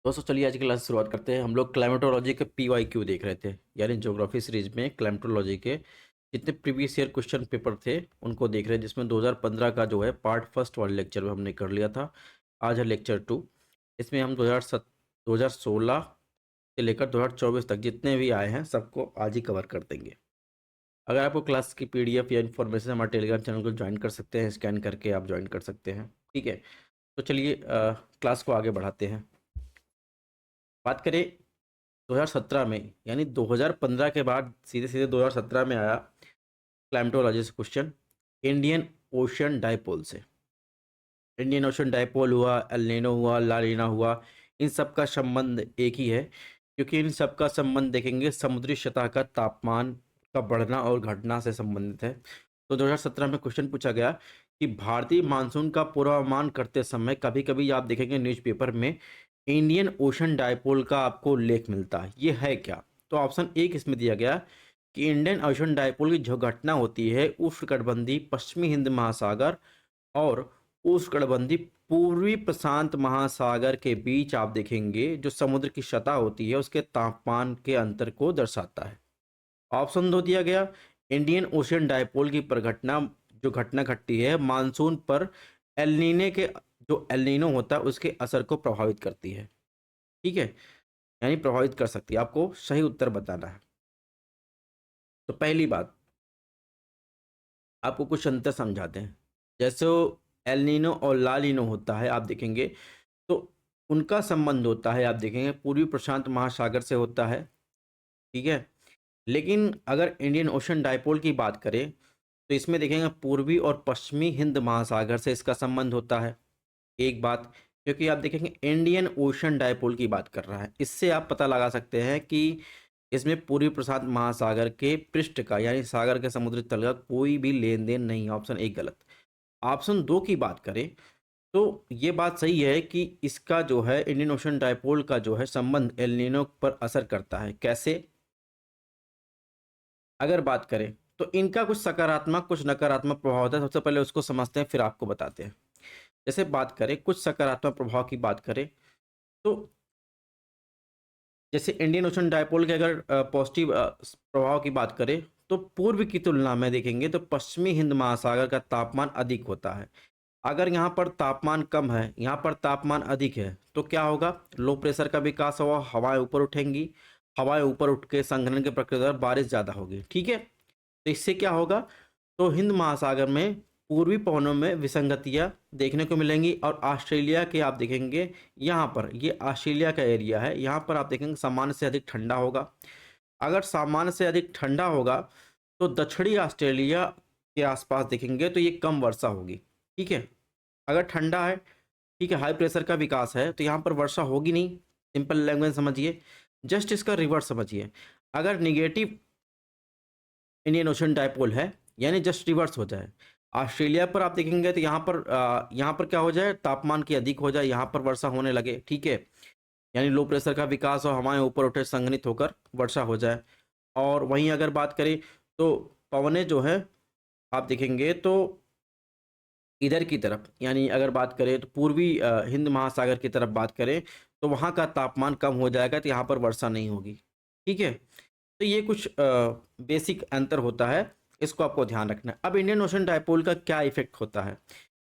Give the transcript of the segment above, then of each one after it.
दोस्तों चलिए आज की क्लास शुरुआत करते हैं। हम लोग क्लाइमेटोलॉजी के PYQ देख रहे थे, यानी ज्योग्राफी सीरीज में क्लाइमेटोलॉजी के जितने प्रीवियस ईयर क्वेश्चन पेपर थे उनको देख रहे हैं, जिसमें 2015 का जो है पार्ट फर्स्ट वाले लेक्चर में हमने कर लिया था। आज है लेक्चर 2। इसमें हम 2016 से लेकर 2024 तक जितने भी आए हैं सबको आज ही कवर कर देंगे। अगर आपको क्लास की PDF या इन्फॉर्मेशन हमारे टेलीग्राम चैनल को ज्वाइन कर सकते हैं, स्कैन करके आप ज्वाइन कर सकते हैं। ठीक है, तो चलिए क्लास को आगे बढ़ाते हैं। बात करें 2017 में, यानी 2015 के बाद सीधे सीधे 2017 में आया क्लाइमेटोलॉजी से क्वेश्चन, इंडियन ओशन डाइपोल से। इंडियन ओशन डाइपोल हुआ, एल नीनो हुआ, ला नीना हुआ, इन सब का संबंध एक ही है, क्योंकि इन सब का संबंध देखेंगे समुद्री सतह का तापमान का बढ़ना और घटना से संबंधित है। तो 2017 में क्वेश्चन पूछा गया कि भारतीय मानसून का पूर्वानुमान करते समय कभी कभी आप देखेंगे न्यूज़पेपर में इंडियन ओशन डाइपोल का आपको उल्लेख मिलता है, ये है क्या? तो ऑप्शन एक इसमें दिया गया कि इंडियन ओशन डाइपोल की जो घटना होती है उष्णकटिबंधीय पश्चिमी हिंद महासागर और उष्णकटिबंधीय पूर्वी प्रशांत महासागर के बीच आप देखेंगे जो समुद्र की सतह होती है उसके तापमान के अंतर को दर्शाता है। ऑप्शन दो दिया गया, इंडियन ओशियन डाइपोल की प्रघटना जो घटना घटती है मानसून पर एलनीने के जो एलनीनो होता है उसके असर को प्रभावित करती है। ठीक है, यानी प्रभावित कर सकती है। आपको सही उत्तर बताना है। तो पहली बात, आपको कुछ अंतर समझाते हैं। जैसे एलनीनो और ला नीनो होता है, आप देखेंगे तो उनका संबंध होता है, आप देखेंगे पूर्वी प्रशांत महासागर से होता है। ठीक है, लेकिन अगर इंडियन ओशन डाइपोल की बात करें तो इसमें देखेंगे पूर्वी और पश्चिमी हिंद महासागर से इसका संबंध होता है। एक बात, क्योंकि आप देखेंगे इंडियन ओशन डाइपोल की बात कर रहा है, इससे आप पता लगा सकते हैं कि इसमें पूर्वी प्रशांत महासागर के पृष्ठ का यानी सागर के समुद्री तल का कोई भी लेन देन नहीं है। ऑप्शन एक गलत। ऑप्शन दो की बात करें तो ये बात सही है कि इसका जो है इंडियन ओशन डाइपोल का जो है संबंध एल नीनो पर असर करता है। कैसे? अगर बात करें तो इनका कुछ सकारात्मक कुछ नकारात्मक प्रभाव होता है। सबसे पहले उसको समझते हैं, फिर आपको बताते हैं। जैसे बात करें कुछ सकारात्मक प्रभाव की बात करें तो जैसे इंडियन ओशन डाइपोल के अगर पॉजिटिव प्रभाव की बात करें तो पूर्व की तुलना में देखेंगे तो पश्चिमी हिंद महासागर का तापमान अधिक होता है। अगर यहाँ पर तापमान कम है, यहाँ पर तापमान अधिक है, तो क्या होगा? लो प्रेशर का विकास होगा, हवाएं ऊपर उठेंगी, हवाएं ऊपर उठ के संघनन के प्रक्रिया द्वारा बारिश ज़्यादा होगी। ठीक है, तो इससे क्या होगा? तो हिंद महासागर में पूर्वी पवनों में विसंगतियां देखने को मिलेंगी और ऑस्ट्रेलिया के आप देखेंगे यहाँ पर, ये ऑस्ट्रेलिया का एरिया है, यहाँ पर आप देखेंगे सामान्य से अधिक ठंडा होगा। अगर सामान्य से अधिक ठंडा होगा तो दक्षिणी ऑस्ट्रेलिया के आसपास देखेंगे तो ये कम वर्षा होगी। ठीक है, अगर ठंडा है, ठीक है, हाई प्रेशर का विकास है तो यहाँ पर वर्षा होगी नहीं। सिंपल लैंग्वेज समझिए। जस्ट इसका रिवर्स समझिए, अगर निगेटिव इंडियन ओशन डाइपोल है यानी जस्ट रिवर्स हो जाए, ऑस्ट्रेलिया पर आप देखेंगे तो यहाँ पर क्या हो जाए? तापमान की अधिक हो जाए, यहाँ पर वर्षा होने लगे। ठीक है, यानी लो प्रेशर का विकास और हवाएं ऊपर उठे संघनित होकर वर्षा हो जाए। और वहीं अगर बात करें तो पवने जो है आप देखेंगे तो इधर की तरफ, यानी अगर बात करें तो पूर्वी हिंद महासागर की तरफ बात करें तो वहाँ का तापमान कम हो जाएगा, तो यहाँ पर वर्षा नहीं होगी। ठीक है, तो ये कुछ बेसिक अंतर होता है, इसको आपको ध्यान रखना है। अब इंडियन ओशन डाइपोल का क्या इफेक्ट होता है?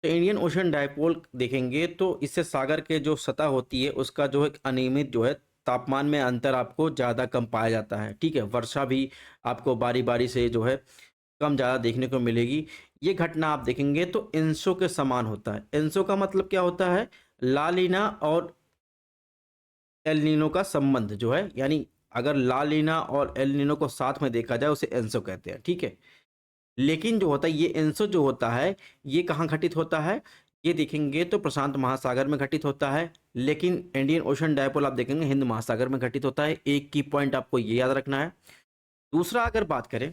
तो इंडियन ओशन डाइपोल देखेंगे तो इससे सागर के जो सतह होती है उसका जो है अनियमित जो है तापमान में अंतर आपको ज़्यादा कम पाया जाता है। ठीक है, वर्षा भी आपको बारी बारी से जो है कम ज़्यादा देखने को मिलेगी। ये घटना आप देखेंगे तो एंसो के समान होता है। एंसो का मतलब क्या होता है? ला लीना और एल नीनो का संबंध जो है, यानी अगर ला लीना और एल नीनो को साथ में देखा जाए उसे एंसो कहते हैं। ठीक है, लेकिन जो होता है ये एंसो जो होता है ये कहाँ घटित होता है? ये देखेंगे तो प्रशांत महासागर में घटित होता है, लेकिन इंडियन ओशन डाइपोल आप देखेंगे हिंद महासागर में घटित होता है। एक की पॉइंट आपको ये याद रखना है। दूसरा, अगर बात करें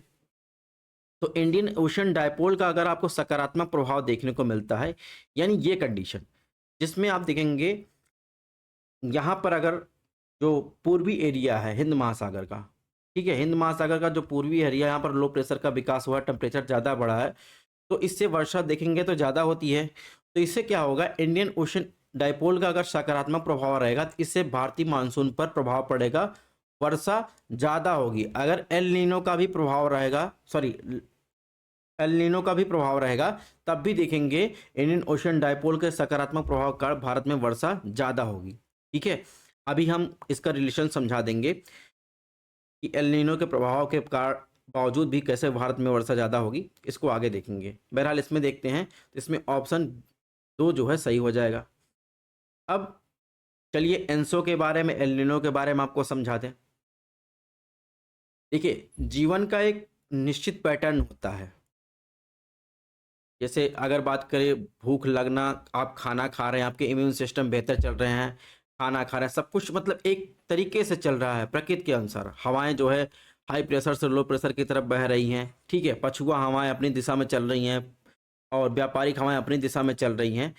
तो इंडियन ओशन डाइपोल का अगर आपको सकारात्मक प्रभाव देखने को मिलता है, यानी ये कंडीशन जिसमें आप देखेंगे यहाँ पर अगर जो पूर्वी एरिया है हिंद महासागर का, ठीक है, हिंद महासागर का जो पूर्वी एरिया, यहाँ पर लो प्रेशर का विकास हुआ, टेम्परेचर ज़्यादा बढ़ा है, तो इससे वर्षा देखेंगे तो ज़्यादा होती है। तो इससे क्या होगा? इंडियन ओशन डाइपोल का अगर सकारात्मक प्रभाव रहेगा तो इससे भारतीय मानसून पर प्रभाव पड़ेगा, वर्षा ज़्यादा होगी। अगर एल नीनो का भी प्रभाव रहेगा, सॉरी एल नीनो का भी प्रभाव रहेगा, तब भी देखेंगे इंडियन ओशन डाइपोल के सकारात्मक प्रभाव के कारण भारत में वर्षा ज़्यादा होगी। ठीक है, अभी हम इसका रिलेशन समझा देंगे कि एल नीनो के प्रभाव के कारण बावजूद भी कैसे भारत में वर्षा ज़्यादा होगी, इसको आगे देखेंगे। बहरहाल इसमें देखते हैं, तो इसमें ऑप्शन 2 जो है सही हो जाएगा। अब चलिए एनसो के बारे में, एल नीनो के बारे में आपको समझा दें। देखिए, जीवन का एक निश्चित पैटर्न होता है। जैसे अगर बात करें भूख लगना, आप खाना खा रहे हैं, आपके इम्यून सिस्टम बेहतर चल रहे हैं, खाना खा रहे हैं, सब कुछ मतलब एक तरीके से चल रहा है प्रकृति के अनुसार। हवाएं जो है हाई प्रेशर से लो प्रेशर की तरफ बह रही हैं, ठीक है, पछुआ हवाएं अपनी दिशा में चल रही हैं और व्यापारिक हवाएं अपनी दिशा में चल रही हैं,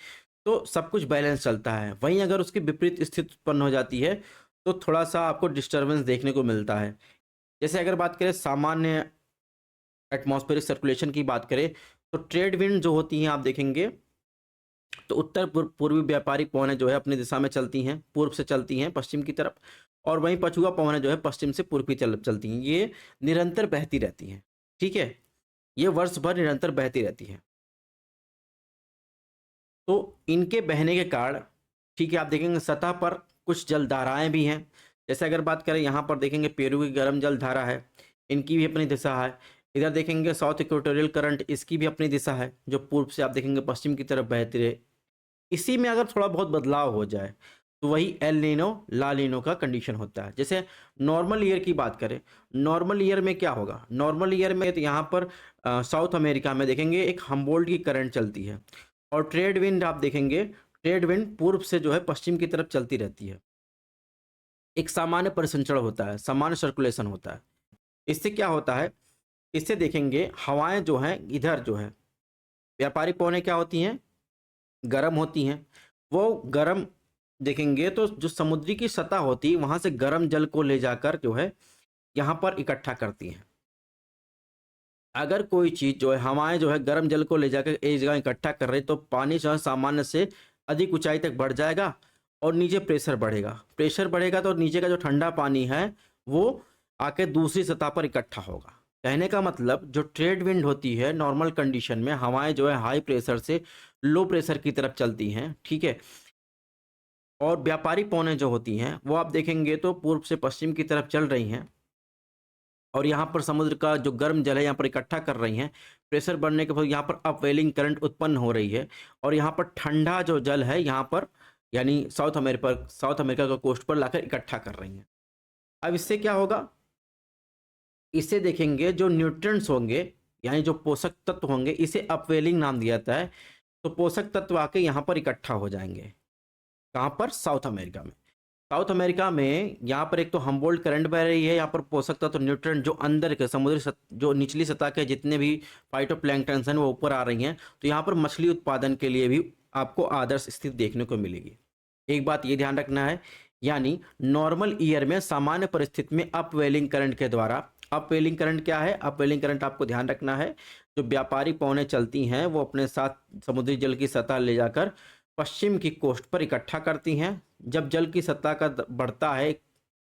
तो सब कुछ बैलेंस चलता है। वहीं अगर उसकी विपरीत स्थिति उत्पन्न हो जाती है तो थोड़ा सा आपको डिस्टर्बेंस देखने को मिलता है। जैसे अगर बात करें सामान्य एटमॉस्फेरिक सर्कुलेशन की बात करें, तो ट्रेड विंड जो होती हैं आप देखेंगे तो उत्तर पूर्वी व्यापारिक पवनें जो है अपनी दिशा में चलती हैं, पूर्व से चलती हैं पश्चिम की तरफ, और वहीं पछुआ पवनें जो है पश्चिम से पूर्व की तरफ चलती हैं। ये निरंतर बहती रहती हैं, ठीक है, ये वर्ष भर निरंतर बहती रहती हैं। तो इनके बहने के कारण, ठीक है, आप देखेंगे सतह पर कुछ जलधाराएं भी हैं। जैसे अगर बात करें यहाँ पर देखेंगे पेरू की गर्म जल धारा है, इनकी भी अपनी दिशा है। इधर देखेंगे साउथ इक्वेटोरियल करंट, इसकी भी अपनी दिशा है जो पूर्व से आप देखेंगे पश्चिम की तरफ बहती रहे। इसी में अगर थोड़ा बहुत बदलाव हो जाए तो वही एल नीनो ला नीनो का कंडीशन होता है। जैसे नॉर्मल ईयर की बात करें, नॉर्मल ईयर में क्या होगा, नॉर्मल ईयर में तो यहाँ पर साउथ अमेरिका में देखेंगे एक हम्बोल्ट की करंट चलती है, और ट्रेड विंड आप देखेंगे, ट्रेड विंड पूर्व से जो है पश्चिम की तरफ चलती रहती है। एक सामान्य परिसंचरण होता है, सामान्य सर्कुलेशन होता है। इससे क्या होता है, इससे देखेंगे हवाएं जो हैं इधर जो है व्यापारिक पवनें क्या होती हैं, गर्म होती हैं। वो गर्म देखेंगे तो जो समुद्री की सतह होती है वहां से गर्म जल को ले जाकर जो है यहाँ पर इकट्ठा करती हैं। अगर कोई चीज़ जो है हवाएं जो है गर्म जल को ले जाकर एक जगह इकट्ठा कर रही तो पानी जो है सामान्य से अधिक ऊंचाई तक बढ़ जाएगा और नीचे प्रेशर बढ़ेगा। प्रेशर बढ़ेगा तो नीचे का जो ठंडा पानी है वो आके दूसरी सतह पर इकट्ठा होगा। कहने का मतलब जो ट्रेड विंड होती है नॉर्मल कंडीशन में हवाएं जो है हाई प्रेशर से लो प्रेशर की तरफ चलती हैं, ठीक है, और व्यापारिक पवनें जो होती हैं वो आप देखेंगे तो पूर्व से पश्चिम की तरफ चल रही हैं और यहाँ पर समुद्र का जो गर्म जल है यहाँ पर इकट्ठा कर रही हैं। प्रेशर बढ़ने के बाद यहाँ पर अपवेलिंग करंट उत्पन्न हो रही है और यहाँ पर ठंडा जो जल है यहाँ पर यानी साउथ अमेरिका का कोस्ट पर लाकर इकट्ठा कर रही हैं। अब इससे क्या होगा, इससे देखेंगे जो न्यूट्रिएंट्स होंगे यानी जो पोषक तत्व होंगे इसे अपवेलिंग नाम दिया जाता है। तो पोषक तत्व आके यहाँ पर इकट्ठा हो जाएंगे, कहाँ पर, साउथ अमेरिका में। साउथ अमेरिका में यहाँ पर एक तो हम्बोल्ट करंट बह रही है, यहाँ पर पोषक तत्व तो न्यूट्रिएंट जो अंदर के जो निचली सतह के जितने भी फाइटोप्लैंक्टन्स हैं वो ऊपर आ रही हैं। तो यहाँ पर मछली उत्पादन के लिए भी आपको आदर्श स्थिति देखने को मिलेगी। एक बात ये ध्यान रखना है, यानी नॉर्मल ईयर में सामान्य परिस्थिति में अपवेलिंग करंट के द्वारा, अपवेलिंग करंट क्या है, अपवेलिंग करंट आपको ध्यान रखना है जो व्यापारिक पवनें चलती हैं वो अपने साथ समुद्री जल की सतह ले जाकर पश्चिम की कोस्ट पर इकट्ठा करती हैं। जब जल की सतह का बढ़ता है,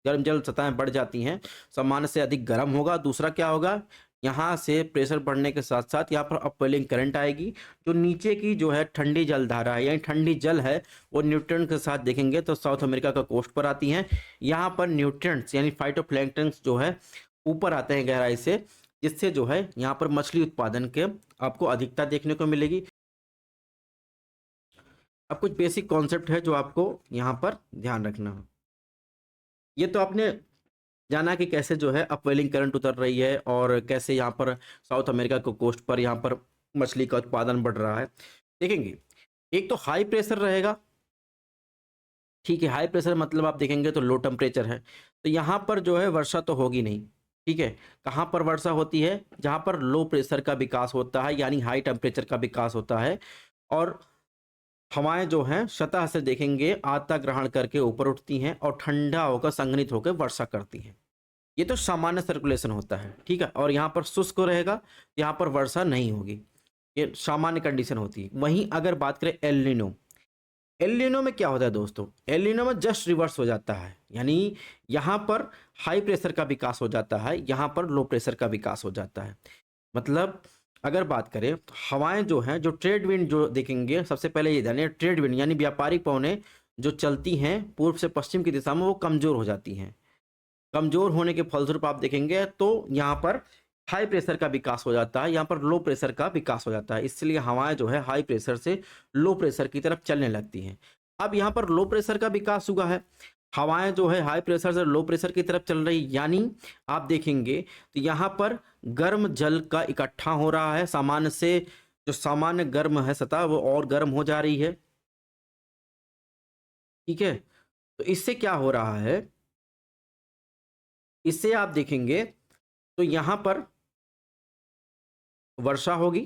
गर्म जल सतहें बढ़ जाती हैं, सामान्य से अधिक गर्म होगा। दूसरा क्या होगा, यहाँ से प्रेशर बढ़ने के साथ साथ यहाँ पर अपवेलिंग करंट आएगी, जो नीचे की जो है ठंडी जलधारा है यानी ठंडी जल है वो न्यूट्रिएंट के साथ देखेंगे तो साउथ अमेरिका का कोस्ट पर आती हैं। यहाँ पर न्यूट्रिएंट्स यानी फाइटोप्लैंक्टन्स जो है ऊपर आते हैं गहराई से, जिससे जो है यहाँ पर मछली उत्पादन के आपको अधिकता देखने को मिलेगी। अब कुछ बेसिक कॉन्सेप्ट है जो आपको यहाँ पर ध्यान रखना है। ये तो आपने जाना कि कैसे जो है अपवेलिंग करंट उतर रही है और कैसे यहाँ पर साउथ अमेरिका को कोस्ट पर यहाँ पर मछली का उत्पादन बढ़ रहा है। देखेंगे एक तो हाई प्रेशर रहेगा, ठीक है, हाई प्रेशर मतलब आप देखेंगे तो लो टेम्परेचर है, तो यहाँ पर जो है वर्षा तो होगी नहीं, ठीक है। कहाँ पर वर्षा होती है, जहाँ पर लो प्रेशर का विकास होता है यानी हाई टेम्परेचर का विकास होता है और हवाएं जो हैं सतह से देखेंगे आर्द्रता ग्रहण करके ऊपर उठती हैं और ठंडा होकर संघनित होकर वर्षा करती हैं। ये तो सामान्य सर्कुलेशन होता है, ठीक है, और यहाँ पर शुष्क रहेगा, यहाँ पर वर्षा नहीं होगी, ये सामान्य कंडीशन होती है। वहीं अगर बात करें एल नीनो, एल नीनो में क्या होता है दोस्तों, एल नीनो में जस्ट रिवर्स हो जाता है, यानी यहाँ पर हाई प्रेशर का विकास हो जाता है, यहाँ पर लो प्रेशर का विकास हो जाता है। मतलब अगर बात करें तो हवाएं जो हैं, जो ट्रेड विंड जो देखेंगे, सबसे पहले ये जानिए ट्रेड विंड यानी व्यापारिक पवनें जो चलती हैं पूर्व से पश्चिम की दिशा में, वो कमजोर हो जाती हैं। कमजोर होने के फलस्वरूप आप देखेंगे तो यहाँ पर हाई प्रेशर का विकास हो जाता है, यहाँ पर लो प्रेशर का विकास हो जाता है, इसलिए हवाएं जो है हाई प्रेशर से लो प्रेशर की तरफ चलने लगती हैं। अब यहाँ पर लो प्रेशर का विकास हुआ है, हवाएं जो है हाई प्रेशर से लो प्रेशर की तरफ चल रही, यानी आप देखेंगे तो यहाँ पर गर्म जल का इकट्ठा हो रहा है, सामान्य से जो सामान्य गर्म है सतह वो और गर्म हो जा रही है। ठीक है, तो इससे क्या हो रहा है, इससे आप देखेंगे तो यहाँ पर वर्षा होगी।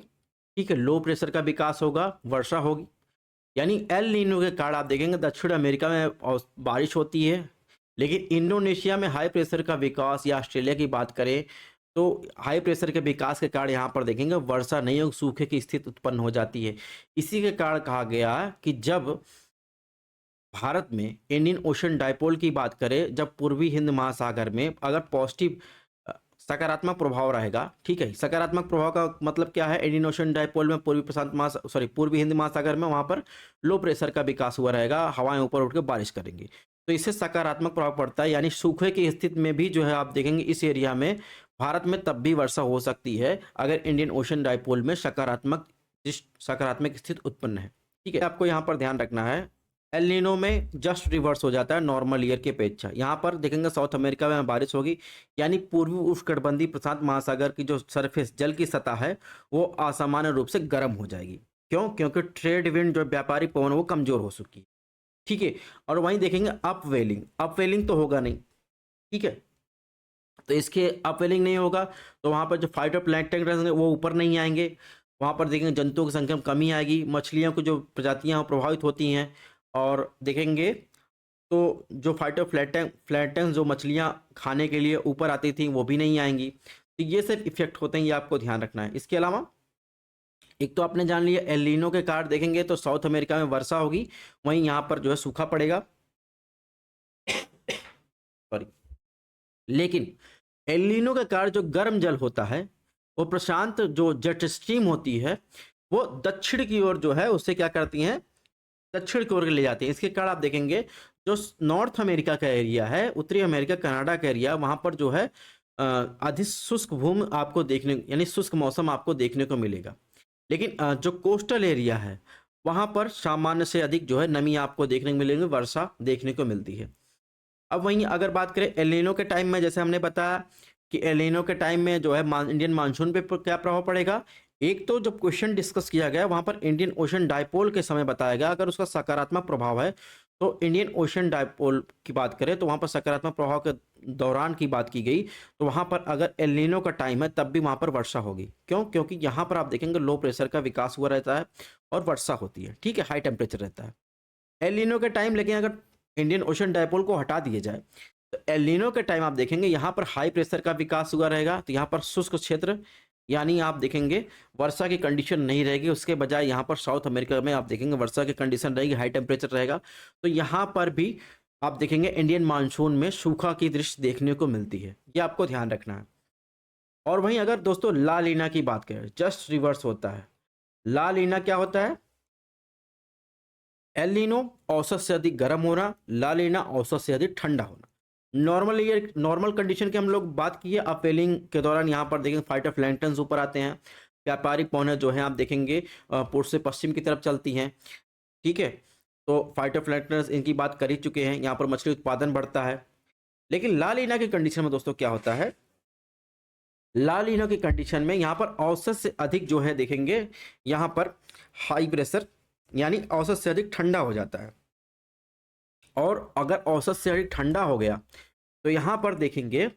ठीक है, लो प्रेशर का विकास होगा, वर्षा होगी, यानी एल नीनो के कारण आप देखेंगे दक्षिण अमेरिका में बारिश होती है, लेकिन इंडोनेशिया में हाई प्रेशर का विकास या ऑस्ट्रेलिया की बात करें तो हाई प्रेशर के विकास के कारण यहाँ पर देखेंगे वर्षा नहीं होगी, सूखे की स्थिति उत्पन्न हो जाती है। इसी के कारण कहा गया कि जब भारत में इंडियन ओशन डायपोल की बात करें, जब पूर्वी हिंद महासागर में अगर पॉजिटिव सकारात्मक प्रभाव रहेगा, ठीक है, सकारात्मक प्रभाव का मतलब क्या है, इंडियन ओशन डायपोल में पूर्वी हिंद महासागर में वहां पर लो प्रेशर का विकास हुआ रहेगा, हवाएं ऊपर उठ के बारिश करेंगी, तो इससे सकारात्मक प्रभाव पड़ता है, यानी सूखे की स्थिति में भी जो है आप देखेंगे इस एरिया में भारत में तब भी वर्षा हो सकती है अगर इंडियन ओशन डायपोल में सकारात्मक स्थिति उत्पन्न है। ठीक है, आपको यहाँ पर ध्यान रखना है एल नीनो में जस्ट रिवर्स हो जाता है नॉर्मल ईयर के अपेक्षा। यहाँ पर देखेंगे साउथ अमेरिका में बारिश होगी, यानी पूर्वी उष्णकटिबंधीय प्रशांत महासागर की जो सरफेस जल की सतह है वो असामान्य रूप से गर्म हो जाएगी। क्यों? क्योंकि ट्रेड विंड जो व्यापारिक पवन वो कमजोर हो चुकी है। ठीक है, और वहीं देखेंगे अपवेलिंग तो होगा नहीं। ठीक है, तो इसके अपवेलिंग नहीं होगा तो वहाँ पर जो फाइटोप्लैंक्टन रहेंगे वो ऊपर नहीं आएंगे, वहाँ पर देखेंगे जंतुओं की संख्या में कमी आएगी, मछलियों की जो प्रजातियाँ प्रभावित होती हैं, और देखेंगे तो जो फ्लैटेंस जो मछलियाँ खाने के लिए ऊपर आती थी वो भी नहीं आएंगी। तो ये सब इफेक्ट होते हैं, ये आपको ध्यान रखना है। इसके अलावा एक तो आपने जान लिया एल नीनो के कारण देखेंगे तो साउथ अमेरिका में वर्षा होगी, वहीं यहाँ पर जो है सूखा पड़ेगा। सॉरी, लेकिन एल नीनो के कारण जो गर्म जल होता है वो प्रशांत जो जेट स्ट्रीम होती है वो दक्षिण की ओर जो है उससे क्या करती हैं, दक्षिण की ओर ले जाती है। इसके कारण आप देखेंगे जो नॉर्थ अमेरिका का एरिया है, उत्तरी अमेरिका कनाडा का एरिया, वहां पर जो है अधिक शुष्क भूमि आपको देखने यानी शुष्क मौसम आपको देखने को मिलेगा, लेकिन जो कोस्टल एरिया है वहां पर सामान्य से अधिक जो है नमी आपको देखने को मिलेगी, वर्षा देखने को मिलती है। अब वहीं अगर बात करें एल नीनो के टाइम में, जैसे हमने बताया कि एल नीनो के टाइम में जो है इंडियन मानसून पे क्या प्रभाव पड़ेगा, एक तो जब क्वेश्चन डिस्कस किया गया वहां पर इंडियन ओशन डायपोल के समय बताया गया अगर उसका सकारात्मक प्रभाव है तो इंडियन ओशन डायपोल की बात करें तो वहां पर सकारात्मक प्रभाव के दौरान की बात की गई, तो वहां पर अगर एल नीनो का टाइम है तब भी वहां पर वर्षा होगी। क्यों? क्योंकि यहाँ पर आप देखेंगे लो प्रेशर का विकास हुआ रहता है और वर्षा होती है। ठीक है, हाई टेम्परेचर रहता है एल नीनो के टाइम, लेकिन अगर इंडियन ओशन डायपोल को हटा दिए जाए तो एल नीनो के टाइम आप देखेंगे यहाँ पर हाई प्रेशर का विकास हुआ रहेगा, तो यहाँ पर शुष्क क्षेत्र यानी आप देखेंगे वर्षा की कंडीशन नहीं रहेगी, उसके बजाय यहाँ पर साउथ अमेरिका में आप देखेंगे वर्षा की कंडीशन रहेगी, हाई टेम्परेचर रहेगा, तो यहाँ पर भी आप देखेंगे इंडियन मानसून में सूखा की दृश्य देखने को मिलती है, ये आपको ध्यान रखना है। और वहीं अगर दोस्तों ला लीना की बात करें, जस्ट रिवर्स होता है। ला लीना क्या होता है? एल नीनो औसत से अधिक गर्म होना, ला लीना औसत से अधिक ठंडा होना। नॉर्मल कंडीशन की हम लोग बात की है, अपवेलिंग के दौरान यहाँ पर देखेंगे फाइटोप्लैंक्टन्स ऊपर आते हैं, व्यापारिक पौने जो है आप देखेंगे पूर्व से पश्चिम की तरफ चलती हैं। ठीक है, तो फाइटोप्लैंक्टन्स इनकी बात कर ही चुके हैं, यहाँ पर मछली उत्पादन बढ़ता है। लेकिन ला लीना की कंडीशन में दोस्तों क्या होता है, ला लीना की कंडीशन में यहाँ पर औसत से अधिक जो है देखेंगे यहाँ पर हाई प्रेशर यानी औसत से अधिक ठंडा हो जाता है, और अगर औसत से अधिक ठंडा हो गया तो यहाँ पर देखेंगे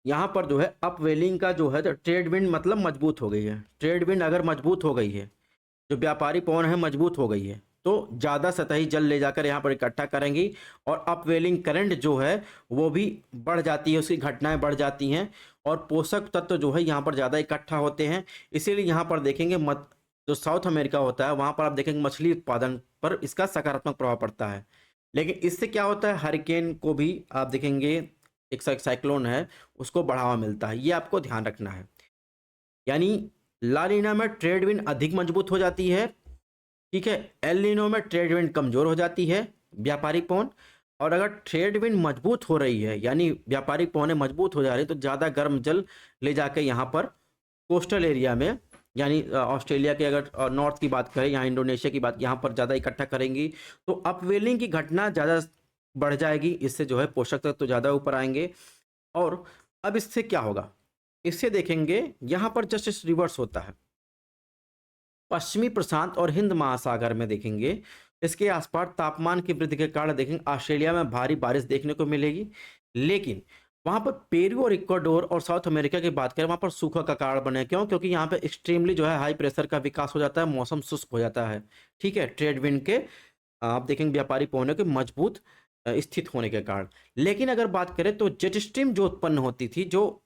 यहाँ पर जो है अपवेलिंग का जो है तो ट्रेड विंड मतलब मजबूत हो गई है। ट्रेड विंड अगर मजबूत हो गई है, जो व्यापारी पवन है मजबूत हो गई है, तो ज़्यादा सतही जल ले जाकर यहाँ पर इकट्ठा करेंगी और अपवेलिंग करंट जो है वो भी बढ़ जाती है, उसकी घटनाएं बढ़ जाती हैं और पोषक तत्व जो है यहाँ पर ज़्यादा इकट्ठा होते हैं। इसीलिए यहाँ पर देखेंगे जो साउथ अमेरिका होता है वहाँ पर आप देखेंगे मछली उत्पादन पर इसका सकारात्मक प्रभाव पड़ता है। लेकिन इससे क्या होता है, हरिकेन को भी आप देखेंगे, एक साइक्लोन है, उसको बढ़ावा मिलता है। ये आपको ध्यान रखना है। यानी ला नीना में ट्रेड विंड अधिक मजबूत हो जाती है, ठीक है। एल नीनो में ट्रेड विंड कमजोर हो जाती है, व्यापारिक पवन। और अगर ट्रेड विंड मजबूत हो रही है, यानी व्यापारिक पवनें मजबूत हो जा रही है, तो ज़्यादा गर्म जल ले जाके यहाँ पर कोस्टल एरिया में, यानी ऑस्ट्रेलिया के अगर नॉर्थ की बात करें, यहाँ इंडोनेशिया की बात, यहाँ पर ज़्यादा इकट्ठा करेंगी तो अपवेलिंग की घटना ज़्यादा बढ़ जाएगी। इससे जो है पोषक तत्व तो ज़्यादा ऊपर आएंगे। और अब इससे क्या होगा, इससे देखेंगे यहाँ पर जस्ट रिवर्स होता है। पश्चिमी प्रशांत और हिंद महासागर में देखेंगे इसके आसपास तापमान की वृद्धि के कारण देखेंगे ऑस्ट्रेलिया में भारी बारिश देखने को मिलेगी। लेकिन वहां पर पेरू और इक्वाडोर और साउथ अमेरिका की बात करें, वहां पर सूखा का कारण बने। क्यों? क्योंकि यहाँ पे एक्सट्रीमली जो है हाई प्रेशर का विकास हो जाता है, मौसम शुष्क हो जाता है, ठीक है, ट्रेड विंड के आप देखेंगे व्यापारी पवनों के मजबूत स्थित होने के कारण। लेकिन अगर बात करें तो जेट स्ट्रीम जो उत्पन्न होती थी, जो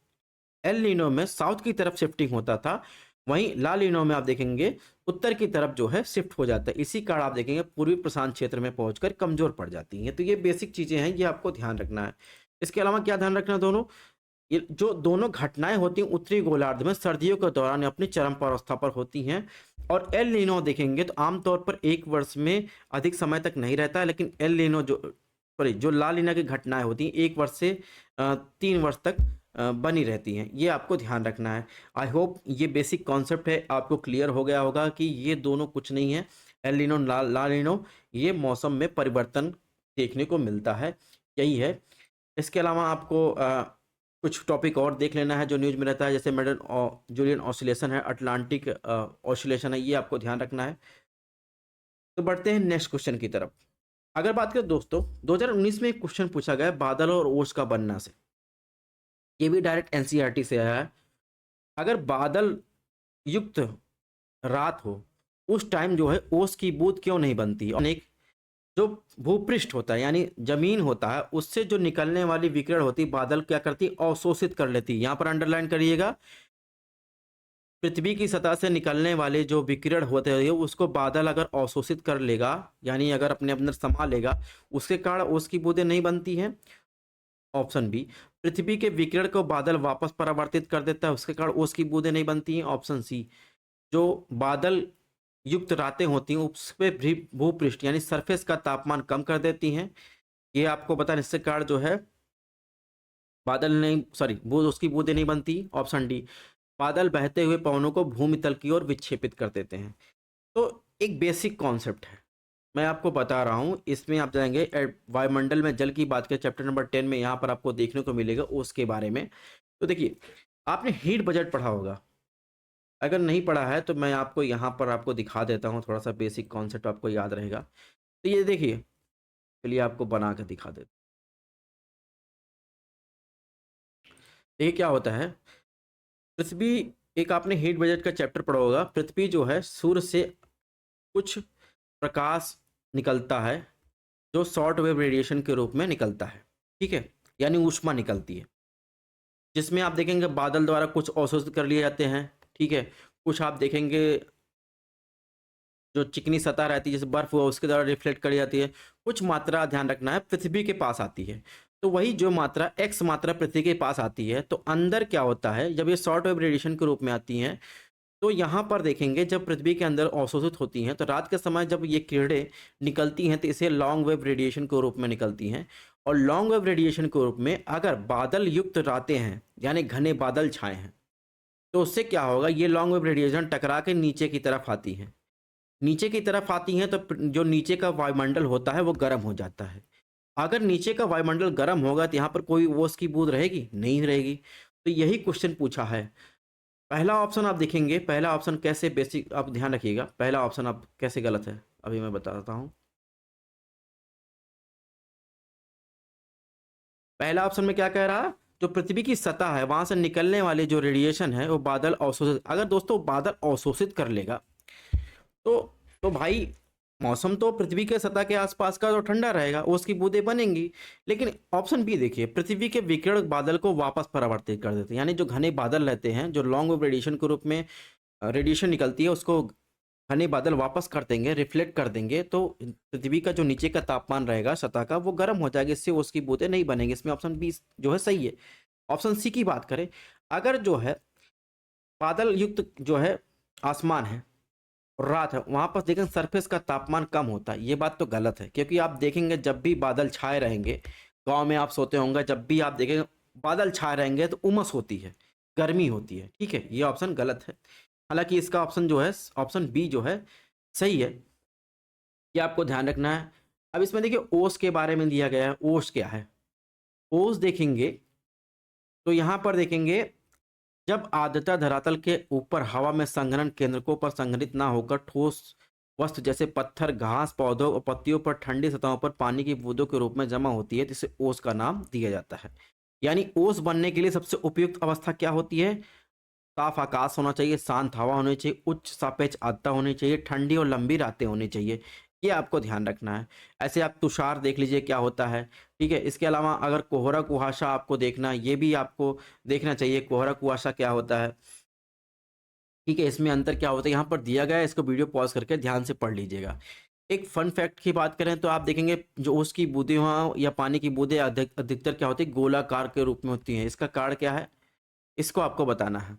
एल नीनो में साउथ की तरफ शिफ्टिंग होता था, वहीं ला लीनो में आप देखेंगे उत्तर की तरफ जो है शिफ्ट हो जाता है। इसी कारण आप देखेंगे पूर्वी प्रशांत क्षेत्र में पहुंचकर कमजोर पड़ जाती हैं। तो ये बेसिक चीजें हैं, ये आपको ध्यान रखना है। इसके अलावा क्या ध्यान रखना, दोनों ये जो दोनों घटनाएं होती हैं उत्तरी गोलार्ध में सर्दियों के दौरान अपनी चरम अवस्था पर होती हैं। और एल नीनो देखेंगे तो आमतौर पर एक वर्ष में अधिक समय तक नहीं रहता है, लेकिन एल नीनो जो सॉरी जो ला लीना की घटनाएं होती हैं एक वर्ष से 3 वर्ष तक बनी रहती हैं। ये आपको ध्यान रखना है। आई होप ये बेसिक कॉन्सेप्ट है आपको क्लियर हो गया होगा कि ये दोनों कुछ नहीं है, एल नीनो ला नीनो, ये मौसम में परिवर्तन देखने को मिलता है, यही है। इसके अलावा आपको कुछ टॉपिक और देख लेना है जो न्यूज़ में रहता है, जैसे मेडल जूलियन ऑसिलेशन है, अटलांटिक ऑसिलेशन है, ये आपको ध्यान रखना है। तो बढ़ते हैं नेक्स्ट क्वेश्चन की तरफ। अगर बात करें दोस्तों, 2019 में एक क्वेश्चन पूछा गया बादल और ओस का बनना से, ये भी डायरेक्ट एनसीईआरटी से आया है। अगर बादल युक्त रात हो उस टाइम जो है ओस की बूंद क्यों नहीं बनती? और एक जो भूपृष्ठ होता है यानी जमीन होता है, उससे जो निकलने वाली विकिरण होती है बादल क्या करती है? अवशोषित कर लेती है। यहाँ पर अंडरलाइन करिएगा, पृथ्वी की सतह से निकलने वाले जो विकिरण होते हैं उसको बादल अगर अवशोषित कर लेगा, यानी अगर अपने अंदर समा लेगा, उसके कारण ओस की बूंदें नहीं बनती हैं। ऑप्शन बी, पृथ्वी के विकिरण को बादल वापस परावर्तित कर देता है, उसके कारण ओस की बूंदें नहीं बनती हैं। ऑप्शन सी, जो बादल युक्त रातें होती हैं उस पर भूपृष्ठ यानी सरफेस का तापमान कम कर देती हैं। ये आपको पता है, इससे कारण जो है बादल नहीं सॉरी बूंद उसकी बूंदें नहीं बनती। ऑप्शन डी, बादल बहते हुए पवनों को भूमि तल की ओर विक्षेपित कर देते हैं। तो एक बेसिक कॉन्सेप्ट है, मैं आपको बता रहा हूँ। इसमें आप जाएंगे वायुमंडल में जल की बात करें, चैप्टर नंबर 10 में, यहाँ पर आपको देखने को मिलेगा उसके बारे में। तो देखिए, आपने हीट बजट पढ़ा होगा, अगर नहीं पढ़ा है तो मैं आपको यहाँ पर आपको दिखा देता हूँ, थोड़ा सा बेसिक कॉन्सेप्ट आपको याद रहेगा। तो ये देखिए, चलिए आपको बना कर दिखा देता। ये क्या होता है, पृथ्वी, एक आपने हीट बजट का चैप्टर पढ़ा होगा। पृथ्वी जो है सूर्य से कुछ प्रकाश निकलता है जो शॉर्ट वेव रेडिएशन के रूप में निकलता है, ठीक है, यानी ऊष्मा निकलती है, जिसमें आप देखेंगे बादल द्वारा कुछ अवशोषित कर लिए जाते हैं, ठीक है। कुछ आप देखेंगे जो चिकनी सतह रहती है जैसे बर्फ हुआ उसके द्वारा रिफ्लेक्ट करी जाती है। कुछ मात्रा ध्यान रखना है पृथ्वी के पास आती है, तो वही जो मात्रा एक्स मात्रा पृथ्वी के पास आती है, तो अंदर क्या होता है जब ये शॉर्ट वेव रेडिएशन के रूप में आती हैं, तो यहाँ पर देखेंगे जब पृथ्वी के अंदर अवशोषित होती हैं तो रात के समय जब ये किरणें निकलती हैं तो इसे लॉन्ग वेव रेडिएशन के रूप में निकलती हैं। और लॉन्ग वेव रेडिएशन के रूप में अगर बादल युक्त रातें हैं यानी घने बादल छाए हैं, तो उससे क्या होगा, ये लॉन्ग वेव रेडिएशन टकरा के नीचे की तरफ आती हैं। नीचे की तरफ आती हैं तो जो नीचे का वायुमंडल होता है वो गर्म हो जाता है। अगर नीचे का वायुमंडल गर्म होगा तो यहाँ पर कोई ओस की बूंद रहेगी? नहीं रहेगी। तो यही क्वेश्चन पूछा है। पहला ऑप्शन आप देखेंगे, पहला ऑप्शन कैसे बेसिक आप ध्यान रखिएगा, पहला ऑप्शन आप कैसे गलत है अभी मैं बताता हूँ। पहला ऑप्शन में क्या कह रहा है, जो पृथ्वी की सतह है वहां से निकलने वाले जो रेडिएशन है वो बादल अवशोषित, अगर दोस्तों बादल अवशोषित कर लेगा तो भाई मौसम तो पृथ्वी के सतह के आसपास का तो ठंडा रहेगा, उसकी बूंदें बनेंगी। लेकिन ऑप्शन बी देखिए, पृथ्वी के विकिरण बादल को वापस परावर्तित कर देते हैं, यानी जो घने बादल रहते हैं जो लॉन्ग वेव रेडिएशन के रूप में रेडिएशन निकलती है उसको घने बादल वापस कर देंगे, रिफ्लेक्ट कर देंगे, तो पृथ्वी का जो नीचे का तापमान रहेगा सतह का वो गर्म हो जाएगा, इससे उसकी बूंदें नहीं बनेंगी। इसमें ऑप्शन बी जो है सही है। ऑप्शन सी की बात करें, अगर जो है बादल युक्त जो है आसमान है और रात है, वहां पर देखें सरफेस का तापमान कम होता है, ये बात तो गलत है। क्योंकि आप देखेंगे जब भी बादल छाए रहेंगे, गांव में आप सोते होंगे, जब भी आप देखेंगे बादल छाए रहेंगे तो उमस होती है, गर्मी होती है। ठीक है, ये ऑप्शन गलत है। हालांकि इसका ऑप्शन जो है ऑप्शन बी जो है सही है, ये आपको ध्यान रखना है। अब इसमें देखिए ओस के बारे में दिया गया है। ओस क्या है? ओस देखेंगे तो यहाँ पर देखेंगे, जब आर्द्रता धरातल के ऊपर हवा में संघनन केंद्रकों पर संघनित ना होकर ठोस वस्तु जैसे पत्थर, घास, पौधों और पत्तियों पर ठंडी सतहों पर पानी की बूंदों के रूप में जमा होती है, जिसे ओस का नाम दिया जाता है। यानी ओस बनने के लिए सबसे उपयुक्त अवस्था क्या होती है? साफ आकाश होना चाहिए, शांत हवा होनी चाहिए, उच्च सापेक्ष आर्द्रता होनी चाहिए, ठंडी और लंबी रातें होनी चाहिए। ये आपको ध्यान रखना है। ऐसे आप तुषार देख लीजिए क्या होता है। ठीक है, इसके अलावा अगर कोहरा कुहासा आपको देखना है, ये भी आपको देखना चाहिए, कोहरा कुहासा क्या होता है। ठीक है, इसमें अंतर क्या होता है यहाँ पर दिया गया है, इसको वीडियो पॉज करके ध्यान से पढ़ लीजिएगा। एक फन फैक्ट की बात करें तो आप देखेंगे जो उसकी बूंदें वहाँ या पानी की बूंदें अधिकतर क्या होती है? गोलाकार के रूप में होती हैं। इसका कारण क्या है? इसको आपको बताना है।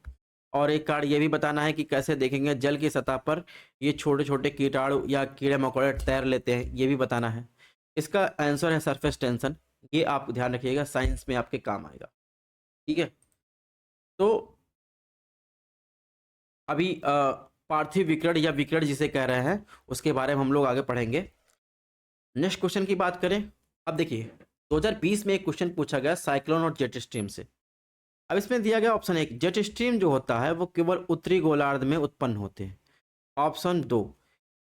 और एक कार्ड ये भी बताना है कि कैसे देखेंगे जल की सतह पर ये छोटे छोटे कीटाणु या कीड़े मकोड़े तैर लेते हैं, ये भी बताना है। इसका आंसर है सरफेस टेंशन। ये आप ध्यान रखिएगा, साइंस में आपके काम आएगा। ठीक है, तो अभी पार्थिव विकिरण या विकिरण जिसे कह रहे हैं उसके बारे में हम लोग आगे पढ़ेंगे। नेक्स्ट क्वेश्चन की बात करें, अब देखिए 2020 में एक क्वेश्चन पूछा गया साइक्लोन और जेट स्ट्रीम से। अब इसमें दिया गया ऑप्शन एक, जेट स्ट्रीम जो होता है वो केवल उत्तरी गोलार्ध में उत्पन्न होते हैं। ऑप्शन दो,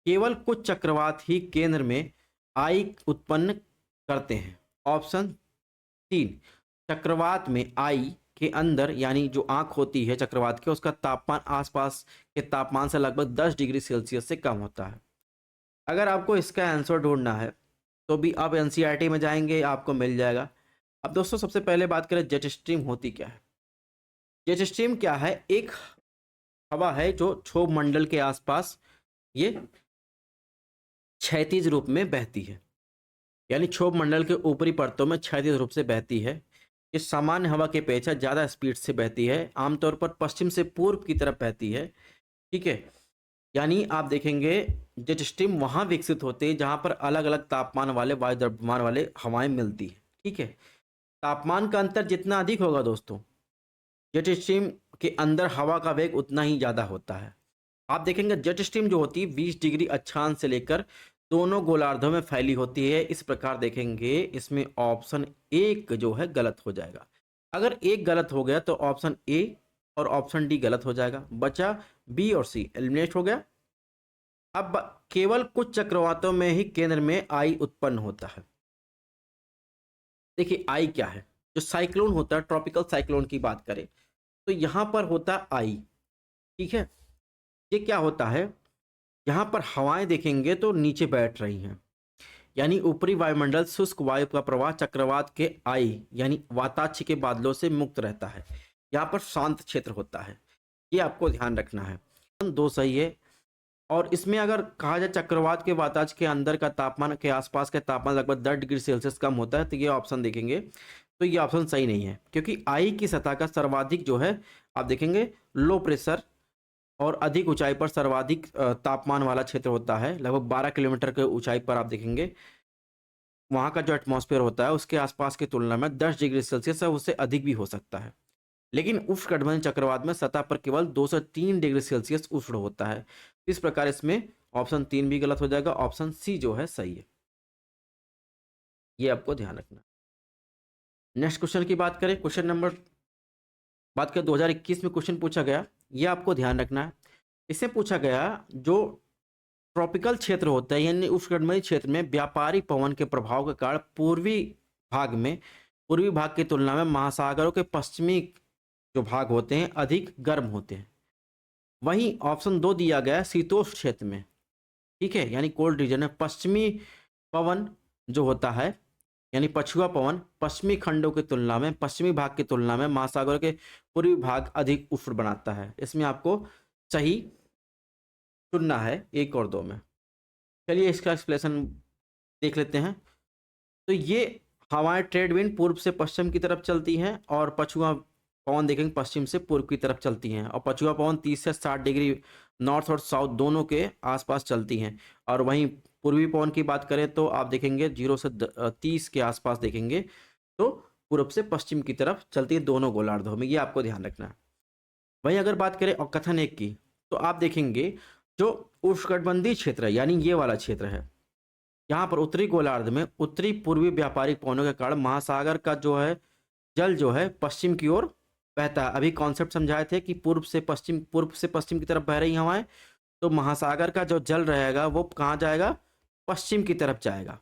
केवल कुछ चक्रवात ही केंद्र में आई उत्पन्न करते हैं। ऑप्शन तीन, चक्रवात में आई के अंदर यानी जो आंख होती है चक्रवात के, उसका तापमान आसपास के तापमान से लगभग 10 डिग्री सेल्सियस से कम होता है। अगर आपको इसका आंसर ढूंढना है तो भी आप एनसीईआरटी में जाएंगे, आपको मिल जाएगा। अब दोस्तों सबसे पहले बात करें जेट स्ट्रीम होती क्या है। जेट स्ट्रीम क्या है? एक हवा है जो क्षोभ मंडल के आसपास ये क्षैतिज रूप में बहती है, यानी क्षोभ मंडल के ऊपरी परतों में क्षैतिज रूप से बहती है। इस सामान्य हवा की अपेक्षा ज़्यादा स्पीड से बहती है, आमतौर पर पश्चिम से पूर्व की तरफ बहती है। ठीक है, यानी आप देखेंगे जेट स्ट्रीम वहाँ विकसित होते हैं जहाँ पर अलग अलग तापमान वाले वायु द्रव्यमान वाले हवाएं मिलती है। ठीक है, तापमान का अंतर जितना अधिक होगा दोस्तों, जेट स्ट्रीम के अंदर हवा का वेग उतना ही ज़्यादा होता है। आप देखेंगे जेट स्ट्रीम जो होती है 20 डिग्री अक्षांश से लेकर दोनों गोलार्धों में फैली होती है। इस प्रकार देखेंगे इसमें ऑप्शन एक जो है गलत हो जाएगा। अगर एक गलत हो गया तो ऑप्शन ए और ऑप्शन डी गलत हो जाएगा, बचा बी और सी, एलिमिनेट हो गया। अब केवल कुछ चक्रवातों में ही केंद्र में आई उत्पन्न होता है। देखिए आई क्या है? जो साइक्लोन होता है, ट्रॉपिकल साइक्लोन की बात करें तो यहां पर होता है आई। ठीक है, ये क्या होता है? यहाँ पर हवाएं देखेंगे तो नीचे बैठ रही हैं, यानी ऊपरी वायुमंडल शुष्क वायु का प्रवाह चक्रवात के आई यानी वाताक्ष के बादलों से मुक्त रहता है। यहाँ पर शांत क्षेत्र होता है, ये आपको ध्यान रखना है। दो सही है। और इसमें अगर कहा जाए चक्रवात के वाताक्ष के अंदर का तापमान के आसपास का तापमान लगभग 10 डिग्री सेल्सियस कम होता है, तो ये ऑप्शन देखेंगे तो ये ऑप्शन सही नहीं है, क्योंकि आई की सतह का सर्वाधिक जो है आप देखेंगे लो प्रेशर और अधिक ऊंचाई पर सर्वाधिक तापमान वाला क्षेत्र होता है। लगभग 12 किलोमीटर के ऊंचाई पर आप देखेंगे वहाँ का जो एटमॉस्फेयर होता है उसके आसपास की तुलना में 10 डिग्री सेल्सियस है, उससे अधिक भी हो सकता है। लेकिन उष्णकटिबंधीय चक्रवात में सतह पर केवल 2 से 3 डिग्री सेल्सियस उष्ण होता है। इस प्रकार इसमें ऑप्शन 3 भी गलत हो जाएगा, ऑप्शन सी जो है सही है। ये आपको ध्यान रखना। नेक्स्ट क्वेश्चन की बात करें, क्वेश्चन नंबर बात करें 2021 में क्वेश्चन पूछा गया, ये आपको ध्यान रखना है। इससे पूछा गया जो ट्रॉपिकल क्षेत्र होता है यानी उष्णकटिबंधीय क्षेत्र में व्यापारिक पवन के प्रभाव के कारण पूर्वी भाग की तुलना में महासागरों के पश्चिमी जो भाग होते हैं अधिक गर्म होते हैं। वहीं ऑप्शन दो दिया गया है शीतोष्ण क्षेत्र में। ठीक है, यानी कोल्ड रीजन में पश्चिमी पवन जो होता है यानी पछुआ पवन पश्चिमी खंडों की तुलना में पश्चिमी भाग की तुलना में महासागरों के पूर्वी भाग अधिक उष्ण बनाता है। इसमें आपको सही चुनना है 1 और 2 में। चलिए इसका एक्सप्लेनेशन देख लेते हैं। तो ये हवाएं ट्रेड विंड पूर्व से पश्चिम की तरफ चलती हैं और पछुआ पवन देखेंगे पश्चिम से पूर्व की तरफ चलती हैं, और पछुआ पवन 30 से 60 डिग्री नॉर्थ और साउथ दोनों के आसपास चलती हैं। और वहीं पूर्वी पवन की बात करें तो आप देखेंगे 0 से 30 के आसपास देखेंगे, तो पूर्व से पश्चिम की तरफ चलती है दोनों गोलार्धों में, ये आपको ध्यान रखना है। वहीं अगर बात करें और कथन 1 की, तो आप देखेंगे जो उष्णकटिबंधीय क्षेत्र है यानी ये वाला क्षेत्र है, यहाँ पर उत्तरी गोलार्ध में उत्तरी पूर्वी व्यापारिक पवनों के कारण महासागर का जो है जल जो है पश्चिम की ओर बहता है। अभी कॉन्सेप्ट समझाए थे कि पूर्व से पश्चिम की तरफ बह रही हवाएं, तो महासागर का जो जल रहेगा वो कहाँ जाएगा, पश्चिम की तरफ जाएगा।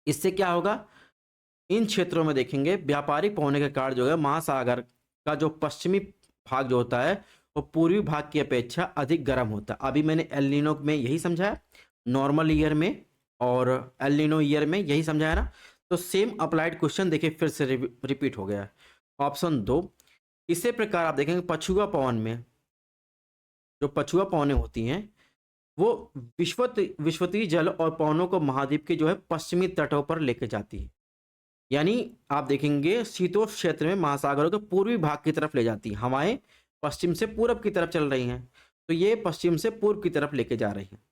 इससे क्या होगा, इन क्षेत्रों में देखेंगे व्यापारिक पवनों के कारण जो है महासागर का जो पश्चिमी भाग जो होता है वो पूर्वी भाग की अपेक्षा अधिक गर्म होता है। अभी मैंने एल नीनो में यही समझाया, नॉर्मल ईयर में और एल नीनो ईयर में यही समझाया ना। तो सेम अप्लाइड क्वेश्चन देखिए फिर से रिपीट हो गया है। ऑप्शन 2, इसी प्रकार आप देखेंगे पछुआ पवन में जो पछुआ पवनें होती हैं वो विश्वतीय जल और पवनों को महाद्वीप के जो है पश्चिमी तटों पर लेके जाती है। यानी आप देखेंगे शीतोष्ण क्षेत्र में महासागरों के पूर्वी भाग की तरफ ले जाती है हवाएं, पश्चिम से पूरब की तरफ चल रही हैं, तो ये पश्चिम से पूर्व की तरफ लेके जा रही हैं।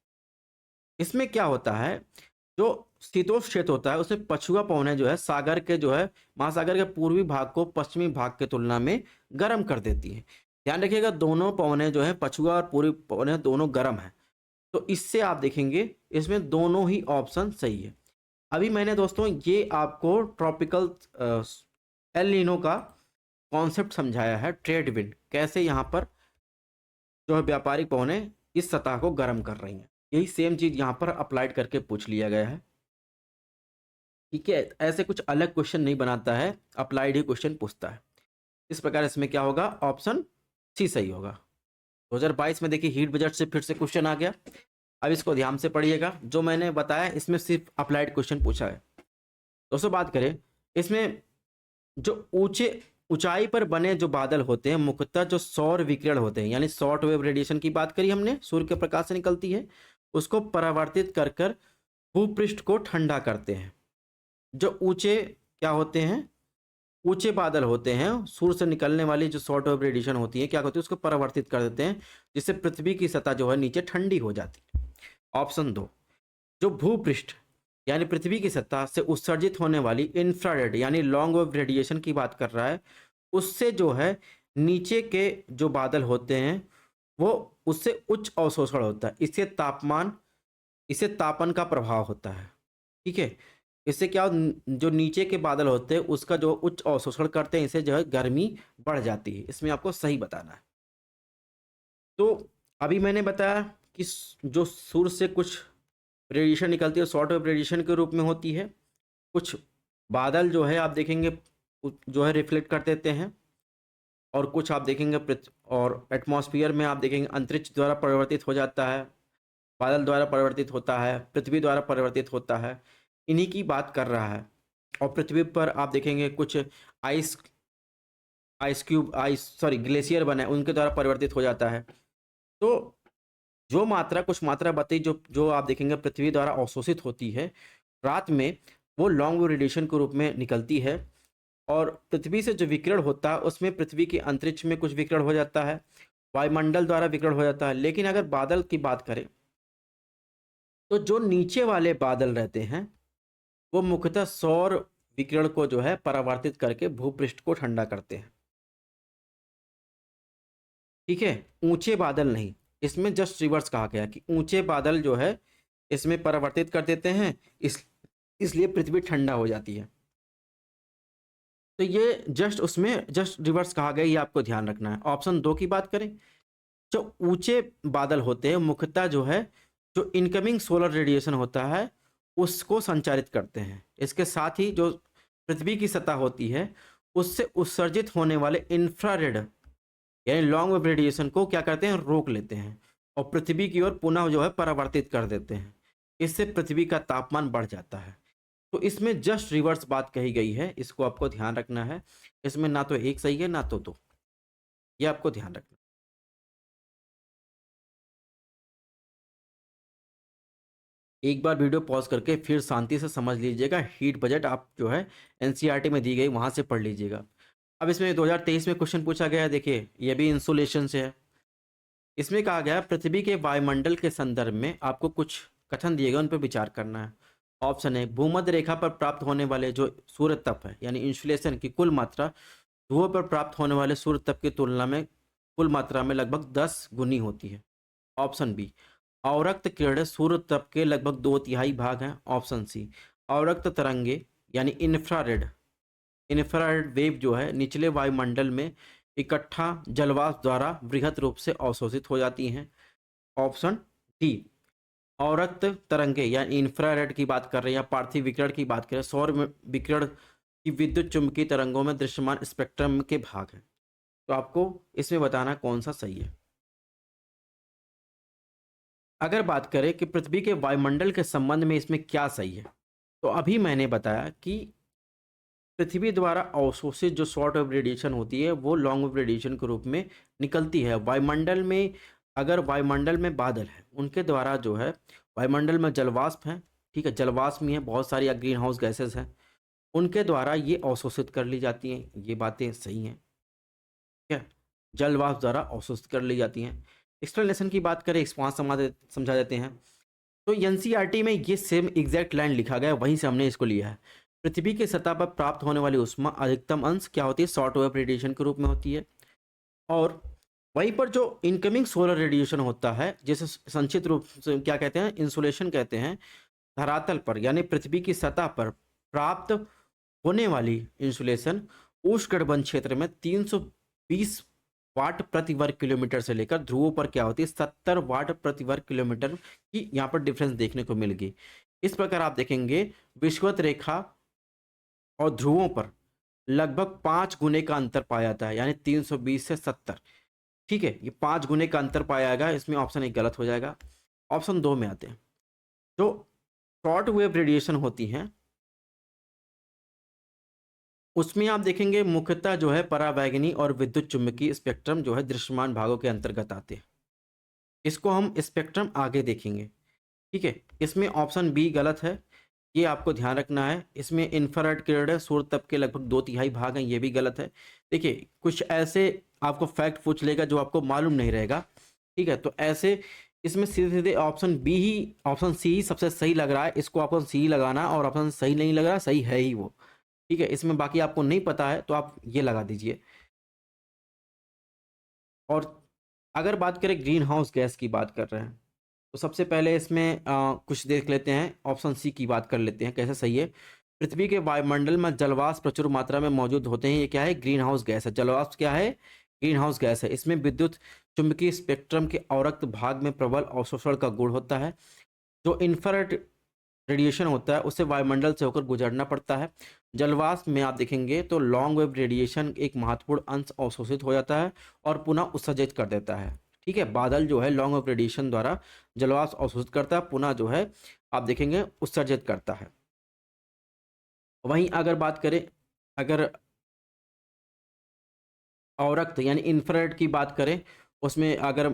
इसमें क्या होता है, जो शीतोष्ण क्षेत्र होता है उसमें पछुआ पवनें जो है सागर के जो है महासागर के पूर्वी भाग को पश्चिमी भाग के तुलना में गर्म कर देती है। ध्यान रखिएगा दोनों पवनें जो है पछुआ और पूर्वी पवनें दोनों गर्म है, तो इससे आप देखेंगे इसमें दोनों ही ऑप्शन सही है। अभी मैंने दोस्तों ये आपको ट्रॉपिकल एल नीनो का कॉन्सेप्ट समझाया है, ट्रेड विंड कैसे यहाँ पर जो है व्यापारिक पवनें इस सतह को गर्म कर रही हैं। यही सेम चीज़ यहाँ पर अप्लाइड करके पूछ लिया गया है। ठीक है, ऐसे कुछ अलग क्वेश्चन नहीं बनाता है, अप्लाइड ही क्वेश्चन पूछता है। इस प्रकार इसमें क्या होगा, ऑप्शन सी सही होगा। 2022 में देखिए हीट बजट से फिर से क्वेश्चन आ गया। अब इसको ध्यान से पढ़िएगा, जो मैंने बताया इसमें सिर्फ अप्लाइड क्वेश्चन पूछा है। दोस्तों बात करें इसमें जो ऊंचाई पर बने जो बादल होते हैं मुख्यतः जो सौर विकिरण होते हैं यानी शॉर्ट वेव रेडिएशन की बात करी हमने, सूर्य के प्रकाश से निकलती है, उसको परावर्तित कर कर भूपृष्ठ को ठंडा करते हैं। जो ऊंचे क्या होते हैं, ऊंचे बादल होते हैं, सूर्य से निकलने वाली जो शॉर्ट वेव रेडिएशन होती है क्या होती है उसको परावर्तित कर देते हैं, जिससे पृथ्वी की सतह जो है नीचे ठंडी हो जाती है। ऑप्शन 2, जो भूपृष्ठ यानी पृथ्वी की सतह से उत्सर्जित होने वाली इंफ्रारेड यानी लॉन्ग वेव रेडिएशन की बात कर रहा है, उससे जो है नीचे के जो बादल होते हैं वो उससे उच्च अवशोषण होता है, इससे तापन का प्रभाव होता है। ठीक है, इससे क्या जो नीचे के बादल होते हैं उसका जो उच्च अवशोषण करते हैं, इससे जो है गर्मी बढ़ जाती है। इसमें आपको सही बताना है। तो अभी मैंने बताया कि जो सूर्य से कुछ रेडिएशन निकलती है शॉर्ट वेव रेडिएशन के रूप में होती है, कुछ बादल जो है आप देखेंगे जो है रिफ्लेक्ट कर देते हैं, और कुछ आप देखेंगे और एटमॉस्फेयर में आप देखेंगे अंतरिक्ष द्वारा परिवर्तित हो जाता है, बादल द्वारा परिवर्तित होता है, पृथ्वी द्वारा परिवर्तित होता है, इन्हीं की बात कर रहा है। और पृथ्वी पर आप देखेंगे कुछ ग्लेशियर बने उनके द्वारा परिवर्तित हो जाता है। तो जो मात्रा कुछ मात्रा बताई जो जो आप देखेंगे पृथ्वी द्वारा अवशोषित होती है रात में, वो लॉन्ग वेव रेडिएशन के रूप में निकलती है, और पृथ्वी से जो विकिरण होता है उसमें पृथ्वी के अंतरिक्ष में कुछ विकिरण हो जाता है, वायुमंडल द्वारा विकिरण हो जाता है। लेकिन अगर बादल की बात करें तो जो नीचे वाले बादल रहते हैं वो मुख्यतः सौर विकिरण को जो है परावर्तित करके भूपृष्ठ को ठंडा करते हैं। ठीक है, ऊंचे बादल नहीं, इसमें जस्ट रिवर्स कहा गया कि ऊंचे बादल जो है इसमें परावर्तित कर देते हैं, इसलिए पृथ्वी ठंडा हो जाती है। तो ये जस्ट रिवर्स कहा गया, ये आपको ध्यान रखना है। ऑप्शन 2 की बात करें, जो ऊंचे बादल होते हैं मुख्यतः जो है जो इनकमिंग सोलर रेडिएशन होता है उसको संचारित करते हैं। इसके साथ ही जो पृथ्वी की सतह होती है उससे उत्सर्जित होने वाले इंफ्रारेड यानी लॉन्ग वेव रेडिएशन को क्या करते हैं, रोक लेते हैं और पृथ्वी की ओर पुनः जो है परावर्तित कर देते हैं। इससे पृथ्वी का तापमान बढ़ जाता है। तो इसमें जस्ट रिवर्स बात कही गई है, इसको आपको ध्यान रखना है। इसमें ना तो एक सही है ना तो दो, ये आपको ध्यान रखना। एक बार वीडियो पॉज करके फिर शांति से समझ लीजिएगा। हीट बजट आप जो है एनसीईआरटी में दी गई, वहाँ से पढ़ लीजिएगा। अब इसमें 2023 में क्वेश्चन पूछा गया है, देखिए ये भी इंसुलेशन से है। इसमें कहा गया पृथ्वी के वायुमंडल के संदर्भ में आपको कुछ कथन दिए गए, उन पर विचार करना है। ऑप्शन है, भूमध्य रेखा पर प्राप्त होने वाले जो सूर्य तप है यानी इंसुलेशन की कुल मात्रा ध्रुव पर प्राप्त होने वाले सूर्य तप की तुलना में कुल मात्रा में लगभग 10 गुनी होती है। ऑप्शन बी, अवरक्त किरणें सूर्य तप के लगभग 2/3 भाग हैं। ऑप्शन सी, अवरक्त तरंगे यानी इंफ्रारेड वेव जो है निचले वायुमंडल में इकट्ठा जलवाष्प द्वारा वृहत रूप से अवशोषित हो जाती हैं। ऑप्शन डी, अवरक्त तरंगे यानी इंफ्रारेड की बात कर रहे हैं या पार्थिव विकिरण की बात करें, सौर विकिरण की विद्युत चुंबकीय तरंगों में दृश्यमान स्पेक्ट्रम के भाग हैं। तो आपको इसमें बताना कौन सा सही है। अगर बात करें कि पृथ्वी के वायुमंडल के संबंध में इसमें क्या सही है, तो अभी मैंने बताया कि पृथ्वी द्वारा अवशोषित जो शॉर्ट वेव रेडिएशन होती है वो लॉन्ग वेव रेडिएशन के रूप में निकलती है वायुमंडल में। अगर वायुमंडल में बादल है उनके द्वारा जो है वायुमंडल में जलवाष्प है, ठीक है, जलवाष्प में है बहुत सारी ग्रीन हाउस गैसेस हैं, उनके द्वारा ये अवशोषित कर ली जाती हैं। ये बातें सही हैं, ठीक है, जलवाष्प द्वारा अवशोषित कर ली जाती हैं। एक्सप्लेनेशन की बात करें, समझा देते हैं। तो एनसीईआरटी में ये सेम एग्जैक्ट लाइन लिखा गया है, वहीं से हमने इसको लिया है। पृथ्वी की सतह पर प्राप्त होने वाली ऊष्मा अधिकतम अंश क्या होती है, शॉर्ट वेव रेडिएशन के रूप में होती है। और वहीं पर जो इनकमिंग सोलर रेडिएशन होता है, जिसे संक्षिप्त रूप से क्या कहते हैं, इंसुलेशन कहते हैं, धरातल पर यानी पृथ्वी की सतह पर प्राप्त होने वाली इंसुलेशन उष्णकटिबंध क्षेत्र में 320 वाट प्रति वर्ग किलोमीटर से लेकर ध्रुवों पर क्या होती है 70 वाट प्रति वर्ग किलोमीटर की यहाँ पर डिफरेंस देखने को मिलेगी। इस प्रकार आप देखेंगे विषुवत रेखा और ध्रुवों पर लगभग 5 गुने का अंतर पाया जाता है, यानी 320 से 70। ठीक है, ये 5 गुने का अंतर पाया जाएगा, इसमें ऑप्शन एक गलत हो जाएगा। ऑप्शन 2 में आते हैं, जो शॉर्ट वेव रेडिएशन होती हैं उसमें आप देखेंगे मुख्यतः जो है परावैंगनी और विद्युत चुम्बकीय स्पेक्ट्रम जो है दृश्यमान भागों के अंतर्गत आते हैं। इसको हम स्पेक्ट्रम आगे देखेंगे, ठीक है। इसमें ऑप्शन बी गलत है, ये आपको ध्यान रखना है। इसमें इंफ्रारेड किरणें सूर्य तप के लगभग 2/3 भाग हैं, ये भी गलत है। देखिए कुछ ऐसे आपको फैक्ट पूछ लेगा जो आपको मालूम नहीं रहेगा, ठीक है, तो ऐसे इसमें सीधे सीधे ऑप्शन सी ही सबसे सही लग रहा है, इसको ऑप्शन सी ही लगाना, और ऑप्शन सही नहीं लग रहा, सही है ही वो, ठीक है। इसमें बाकी आपको नहीं पता है तो आप ये लगा दीजिए। और अगर बात करें ग्रीन हाउस गैस की बात कर रहे हैं, तो सबसे पहले इसमें कुछ देख लेते हैं, ऑप्शन सी की बात कर लेते हैं कैसे सही है। पृथ्वी के वायुमंडल में जलवाष्प प्रचुर मात्रा में मौजूद होते हैं, ये क्या है, ग्रीन हाउस गैस है। जलवाष्प क्या है, ग्रीन हाउस गैस है। इसमें विद्युत चुंबकीय स्पेक्ट्रम के अवरक्त भाग में प्रबल अवशोषण का गुण होता है। जो इंफ्रारेड रेडिएशन होता है उसे वायुमंडल से होकर गुजरना पड़ता है। जलवाष्प में आप देखेंगे तो लॉन्ग वेव रेडिएशन एक महत्वपूर्ण अंश अवशोषित हो जाता है और पुनः उत्सर्जित कर देता है, ठीक है। बादल जो है लॉन्ग वेव रेडिएशन द्वारा जलवाष्प अवशोषित करता है, पुनः जो है आप देखेंगे उत्सर्जित करता है। वहीं अगर बात करें, अगर अवरक्त यानी इंफ्रारेड की बात करें, उसमें अगर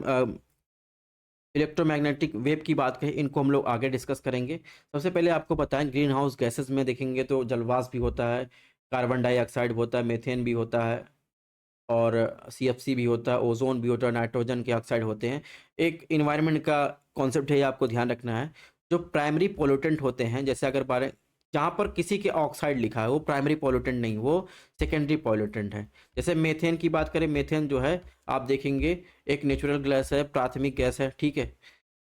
इलेक्ट्रोमैग्नेटिक वेव की बात करें, इनको हम लोग आगे डिस्कस करेंगे। सबसे पहले आपको बताएं ग्रीन हाउस गैसेस में देखेंगे तो जलवाष्प भी होता है, कार्बन डाइऑक्साइड होता है, मीथेन भी होता है, और सीएफसी भी होता है, ओजोन भी होता है, नाइट्रोजन के ऑक्साइड होते हैं। एक इन्वायरमेंट का कॉन्सेप्ट है, ये आपको ध्यान रखना है। जो प्राइमरी पोल्यूटेंट होते हैं, जैसे अगर बारे जहाँ पर किसी के ऑक्साइड लिखा है वो प्राइमरी पोल्यूटेंट नहीं, वो सेकेंडरी पोल्यूटेंट है। जैसे मेथेन की बात करें, मेथेन जो है आप देखेंगे एक नेचुरल गैस है, प्राथमिक गैस है, ठीक है,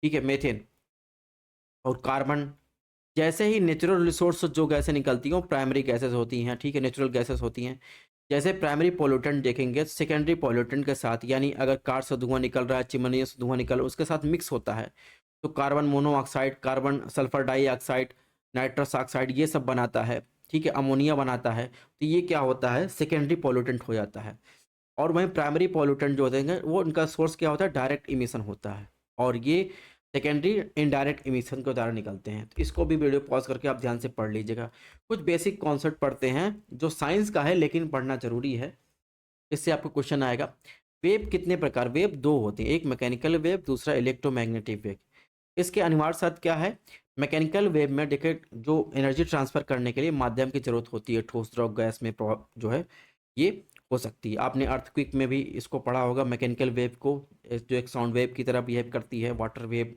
ठीक है, मेथेन। और कार्बन जैसे ही नेचुरल रिसोर्स जो गैसें निकलती हैं वो प्राइमरी गैसेस होती हैं, ठीक है, नेचुरल गैसेस होती हैं। जैसे प्राइमरी पोल्यूटेंट देखेंगे सेकेंडरी पोल्यूटेंट के साथ, यानी अगर कार से धुआं निकल रहा है, चिमनी से धुआं निकल रहा है, उसके साथ मिक्स होता है तो carbon monoxide, carbon sulphur dioxide, nitrous oxide, ये सब बनाता है, ठीक है, अमोनिया बनाता है। तो ये क्या होता है, सेकेंडरी पोल्यूटेंट हो जाता है। और वहीं प्राइमरी पोल्यूटेंट जो होते हैं वो उनका सोर्स क्या होता है, डायरेक्ट इमिशन होता है, और ये सेकेंडरी इनडायरेक्ट इमिशन के द्वारा निकलते हैं। तो इसको भी वीडियो पॉज करके आप ध्यान से पढ़ लीजिएगा। कुछ बेसिक कॉन्सेप्ट पढ़ते हैं जो साइंस का है लेकिन पढ़ना जरूरी है, इससे आपको क्वेश्चन आएगा। वेव कितने प्रकार, वेव दो होते हैं, एक मैकेनिकल वेव, दूसरा इलेक्ट्रोमैग्नेटिक वेव। इसके अनिवार्य शर्त क्या है? मैकेनिकल वेव में देखिए जो एनर्जी ट्रांसफर करने के लिए माध्यम की जरूरत होती है, ठोस द्रव गैस में जो है ये हो सकती है। आपने अर्थक्वेक में भी इसको पढ़ा होगा, मैकेनिकल वेव को जो एक साउंड वेव की तरह बिहेव करती है, वाटर वेव।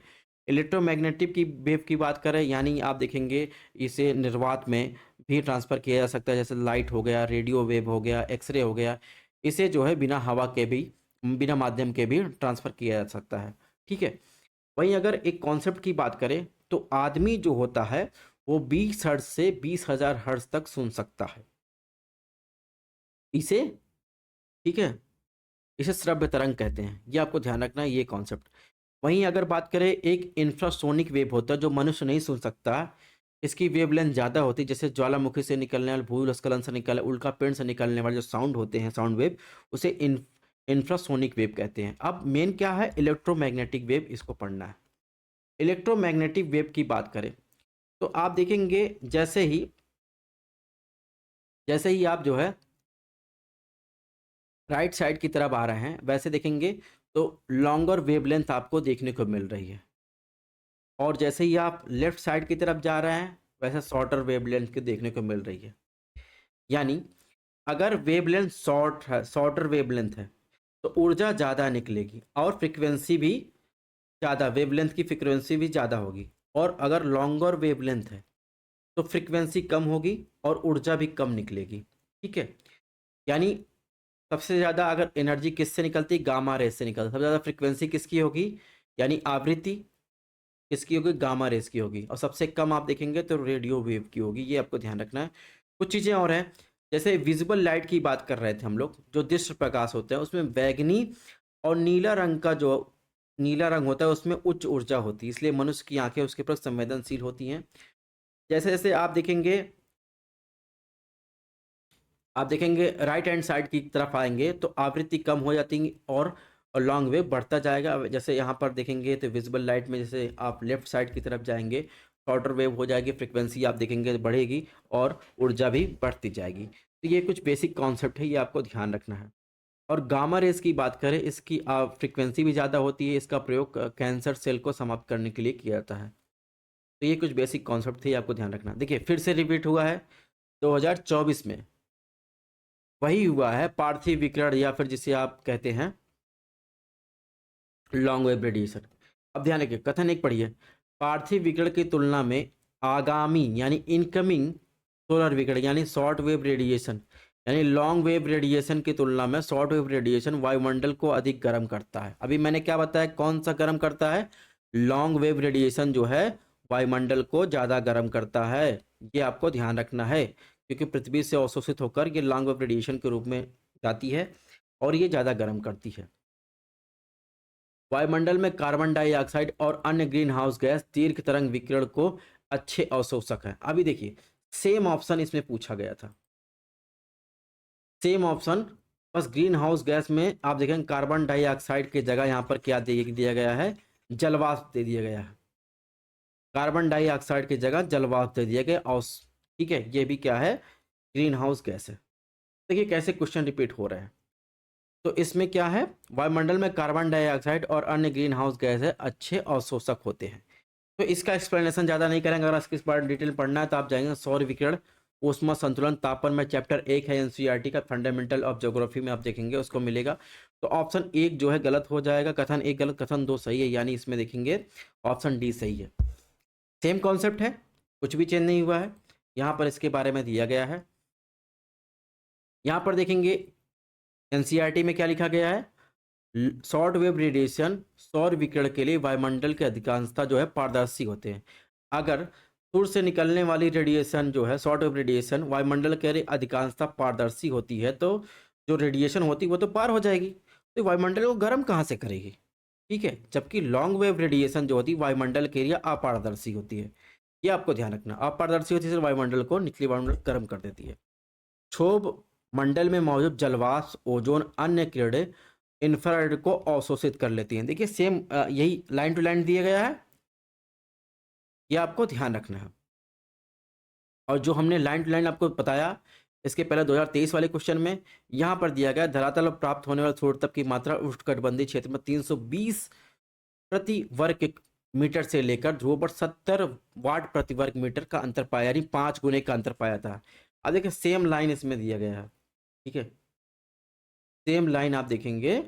इलेक्ट्रोमैग्नेटिक की वेव की बात करें, यानी आप देखेंगे इसे निर्वात में भी ट्रांसफर किया जा सकता है, जैसे लाइट हो गया, रेडियो वेव हो गया, एक्सरे हो गया। इसे जो है बिना हवा के भी, बिना माध्यम के भी ट्रांसफर किया जा सकता है। ठीक है। वहीं अगर एक कॉन्सेप्ट की बात करें तो आदमी जो होता है वो 20 हर्ट्ज से 20,000 हर्ट्ज तक सुन सकता है इसे। ठीक है। इसे श्रव्य तरंग कहते हैं, ये आपको ध्यान रखना है ये कॉन्सेप्ट। वहीं अगर बात करें एक इंफ्रासोनिक वेव होता है जो मनुष्य नहीं सुन सकता, इसकी वेवलेंथ ज़्यादा होती है, जैसे ज्वालामुखी से निकलने वाले, भूस्खलन से निकलने, उल्का पिंड से निकलने वाले जो साउंड होते हैं, साउंड वेव, उसे इंफ्रासोनिक वेव कहते हैं। अब मेन क्या है? इलेक्ट्रोमैग्नेटिक वेव, इसको पढ़ना है। इलेक्ट्रोमैग्नेटिक वेव की बात करें तो आप देखेंगे जैसे ही आप जो है राइट साइड की तरफ आ रहे हैं, वैसे देखेंगे तो लॉन्गर वेवलेंथ आपको देखने को मिल रही है, और जैसे ही आप लेफ्ट साइड की तरफ जा रहे हैं वैसे शॉर्टर वेवलेंथ की देखने को मिल रही है। यानी अगर वेवलेंथ शॉर्टर वेवलेंथ है तो ऊर्जा ज़्यादा निकलेगी और फ्रिक्वेंसी भी ज़्यादा, वेवलेंथ की फ्रिक्वेंसी भी ज़्यादा होगी। और अगर लॉन्गर वेवलेंथ है तो फ्रिक्वेंसी कम होगी और ऊर्जा भी कम निकलेगी। ठीक है। यानी सबसे ज़्यादा अगर एनर्जी किससे निकलती? गामा रेस से निकलती। सबसे ज़्यादा फ्रिक्वेंसी किसकी होगी, यानी आवृत्ति किसकी होगी? गामा रेस की होगी। और सबसे कम आप देखेंगे तो रेडियो वेव की होगी। ये आपको ध्यान रखना है। कुछ चीज़ें और हैं, जैसे विजिबल लाइट की बात कर रहे थे हम लोग, जो दृश्य प्रकाश होते हैं उसमें बैगनी और नीला रंग का जो नीला रंग होता है उसमें उच्च ऊर्जा होती है, इसलिए मनुष्य की आंखें उसके प्रति संवेदनशील होती हैं। जैसे जैसे आप देखेंगे राइट हैंड साइड की तरफ आएंगे तो आवृत्ति कम हो जाती है और लॉन्ग वेव बढ़ता जाएगा। जैसे यहाँ पर देखेंगे तो विजिबल लाइट में जैसे आप लेफ्ट साइड की तरफ जाएंगे शॉर्टर वेव हो जाएगी, फ्रिक्वेंसी आप देखेंगे बढ़ेगी और ऊर्जा भी बढ़ती जाएगी। तो ये कुछ बेसिक कॉन्सेप्ट है, ये आपको ध्यान रखना है। और गामा रेस की बात करें, इसकी फ्रिक्वेंसी भी ज़्यादा होती है, इसका प्रयोग कैंसर सेल को समाप्त करने के लिए किया जाता है। तो ये कुछ बेसिक कॉन्सेप्ट थे, ये आपको ध्यान रखना। देखिए फिर से रिपीट हुआ है 2024 में, वही हुआ है पार्थिव विकिरण, या फिर जिसे आप कहते हैं लॉन्ग वेव रेडिएशन। अब ध्यान रखिए, कथन एक पढ़िए, पार्थिव विकिरण की तुलना में आगामी यानी इनकमिंग सोलर विकिरण यानी शॉर्ट वेव रेडिएशन, यानी लॉन्ग वेव रेडिएशन की तुलना में शॉर्ट वेव रेडिएशन वायुमंडल को अधिक गर्म करता है। अभी मैंने क्या बताया, कौन सा गर्म करता है? लॉन्ग वेव रेडिएशन जो है वायुमंडल को ज़्यादा गर्म करता है। ये आपको ध्यान रखना है, क्योंकि पृथ्वी से अवशोषित होकर ये लॉन्ग वेव रेडिएशन के रूप में जाती है और ये ज़्यादा गर्म करती है। वायुमंडल में कार्बन डाइऑक्साइड और अन्य ग्रीन हाउस गैस दीर्घ तरंग विकिरण को अच्छे अवशोषक हैं। अभी देखिए सेम ऑप्शन इसमें पूछा गया था, सेम ऑप्शन, बस ग्रीन हाउस गैस में आप देखें कार्बन डाइऑक्साइड की जगह यहाँ पर क्या दे दिया गया है? जलवाष्प दे दिया गया है। कार्बन डाइऑक्साइड की जगह जलवाष्प दे दिया गया। और ठीक है, ये भी क्या है? ग्रीन हाउस गैस है। देखिए कैसे क्वेश्चन रिपीट हो रहे हैं। तो इसमें क्या है? वायुमंडल में कार्बन डाइऑक्साइड और अन्य ग्रीन हाउस गैस है अच्छे अवशोषक होते हैं। तो इसका एक्सप्लेनेशन ज़्यादा नहीं करेंगे, अगर इसके बारे में डिटेल पढ़ना है तो आप जाएंगे सौर विकिरण, ऊष्मा संतुलन, तापन में चैप्टर 1 है एनसीईआरटी का, फंडामेंटल ऑफ ज्योग्राफी में आप देखेंगे उसको मिलेगा। तो ऑप्शन 1 जो है गलत हो जाएगा, कथन 1 गलत, कथन 2 सही है, यानी इसमें देखेंगे ऑप्शन डी सही है। सेम कॉन्सेप्ट है, कुछ भी चेंज नहीं हुआ है। यहाँ पर इसके बारे में दिया गया है, यहाँ पर देखेंगे एनसीईआरटी में क्या लिखा गया है? शॉर्ट वेव रेडिएशन सौर विकिरण के लिए वायुमंडल के अधिकांशतः जो है पारदर्शी होते हैं। अगर सूर्य से निकलने वाली रेडिएशन जो है शॉर्ट वेव रेडिएशन वायुमंडल के लिए अधिकांशतः पारदर्शी होती है, तो जो रेडिएशन होती है वो तो पार हो जाएगी, तो वायुमंडल को गर्म कहाँ से करेगी? ठीक है। जबकि लॉन्ग वेव रेडिएशन जो होती है वायुमंडल के लिए अपारदर्शी होती है। ये आपको ध्यान रखना, अपारदर्शी होती है वायुमंडल को, निचली वायुमंडल गर्म कर देती है। क्षोभ मंडल में मौजूद जलवाष्प, ओजोन, अन्य किरणें इंफ्रारेड को अवशोषित कर लेती हैं। देखिए सेम यही लाइन टू लाइन दिया गया है, ये आपको ध्यान रखना है। और जो हमने लाइन टू लाइन आपको बताया इसके पहले 2023 वाले क्वेश्चन में, यहाँ पर दिया गया धरातल पर प्राप्त होने वाले सूर्य तप की मात्रा उष्णकटिबंधीय क्षेत्र में 320 प्रति वर्ग मीटर से लेकर ध्रुव पर 70 वाट प्रति वर्ग मीटर का अंतर पाया, यानी 5 गुने का अंतर पाया था। अब देखिए सेम लाइन इसमें दिया गया है, ठीक है, सेम लाइन आप देखेंगे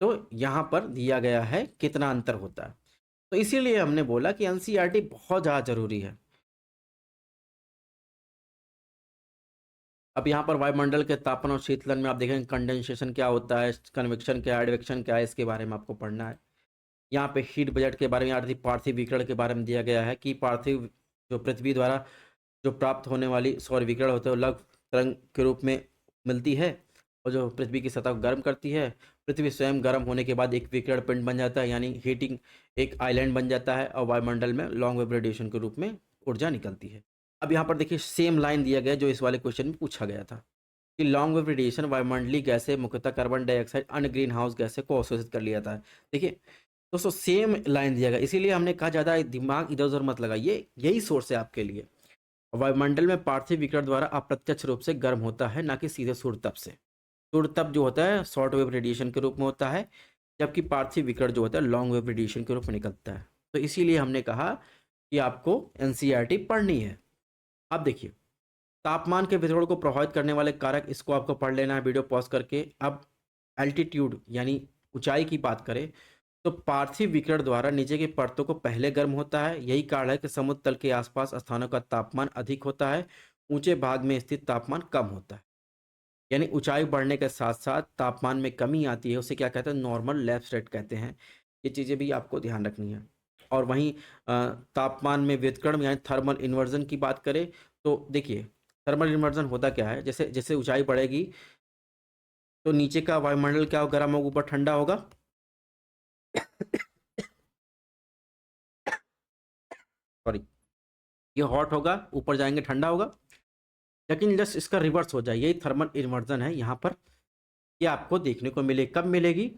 तो यहाँ पर दिया गया है कितना अंतर होता है। तो इसीलिए हमने बोला कि एनसीईआरटी बहुत ज़्यादा जरूरी है। अब यहाँ पर वायुमंडल के तापमान और शीतलन में आप देखेंगे कंडेंसेशन क्या होता है, कन्वेक्शन क्या है, एडवेक्शन क्या है, इसके बारे में आपको पढ़ना है। यहाँ पे हीट बजट के बारे में, पार्थिव विकिरण के बारे में दिया गया है कि पार्थिव जो पृथ्वी द्वारा जो प्राप्त होने वाली सौर विकिरण होते हैं वो लघु तरंग के रूप में मिलती है, और जो पृथ्वी की सतह को गर्म करती है। पृथ्वी स्वयं गर्म होने के बाद एक विकिरण पिंड बन जाता है, यानी हीटिंग एक आइलैंड बन जाता है, और वायुमंडल में लॉन्ग वेव रेडिएशन के रूप में ऊर्जा निकलती है। अब यहाँ पर देखिए सेम लाइन दिया गया जो इस वाले क्वेश्चन में पूछा गया था कि लॉन्ग वेव रेडिएशन वायुमंडलीय गैसें, मुख्यतः कार्बन डाइऑक्साइड, अन्य ग्रीन हाउस गैसें को अवशोषित कर लिया था। देखिए दोस्तों सेम लाइन दिया गया, इसीलिए हमने कहा ज़्यादा दिमाग इधर उधर मत लगाइए, यही सोर्स है आपके लिए। वायुमंडल में पार्थिव विकिरण द्वारा अप्रत्यक्ष रूप से गर्म होता है, ना कि सीधे सूर्य तप से। सूर्य तप जो होता है शॉर्ट वेव रेडिएशन के रूप में होता है, जबकि पार्थिव विकिरण जो होता है लॉन्ग वेव रेडिएशन के रूप में निकलता है। तो इसीलिए हमने कहा कि आपको एनसीईआरटी पढ़नी है। अब देखिए तापमान के वितरण को प्रभावित करने वाले कारक, इसको आपको पढ़ लेना है वीडियो पॉज करके। अब एल्टीट्यूड यानी ऊंचाई की बात करें तो पार्थिव विकिरण द्वारा नीचे की परतों को पहले गर्म होता है, यही कारण है कि समुद्र तल के आसपास स्थानों का तापमान अधिक होता है, ऊंचे भाग में स्थित तापमान कम होता है। यानी ऊंचाई बढ़ने के साथ साथ तापमान में कमी आती है, उसे क्या कहते हैं, नॉर्मल लैप्स रेट कहते हैं। ये चीज़ें भी आपको ध्यान रखनी है। और वहीं तापमान में व्युत्क्रमण यानी थर्मल इन्वर्जन की बात करें तो देखिए थर्मल इन्वर्जन होता क्या है, जैसे जैसे ऊंचाई बढ़ेगी तो नीचे का वायुमंडल क्या हो, गर्म होगा, ऊपर ठंडा होगा। सॉरी, ये हॉट होगा, ऊपर जाएंगे ठंडा होगा। लेकिन जस्ट इसका रिवर्स हो जाए, यही थर्मल इन्वर्जन है यहाँ पर। ये आपको देखने को मिले, कब मिलेगी,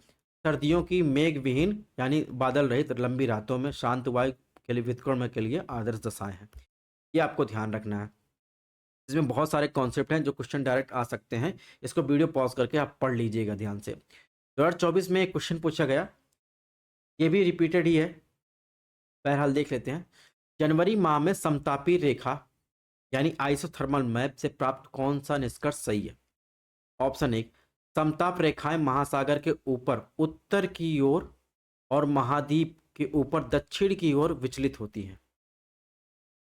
सर्दियों की मेघ विहीन यानी बादल रहित लंबी रातों में शांत वायु के लिए व्युत्क्रमण के लिए आदर्श दशाएं हैं। ये आपको ध्यान रखना है। इसमें बहुत सारे कॉन्सेप्ट हैं जो क्वेश्चन डायरेक्ट आ सकते हैं, इसको वीडियो पॉज करके आप पढ़ लीजिएगा ध्यान से। 2024 में एक क्वेश्चन पूछा गया, ये भी रिपीटेड ही है, बहरहाल देख लेते हैं। जनवरी माह में समतापी रेखा यानी आइसोथर्मल मैप से प्राप्त कौन सा निष्कर्ष सही है। ऑप्शन 1, समताप रेखाएं महासागर के ऊपर उत्तर की ओर और महाद्वीप के ऊपर दक्षिण की ओर विचलित होती हैं।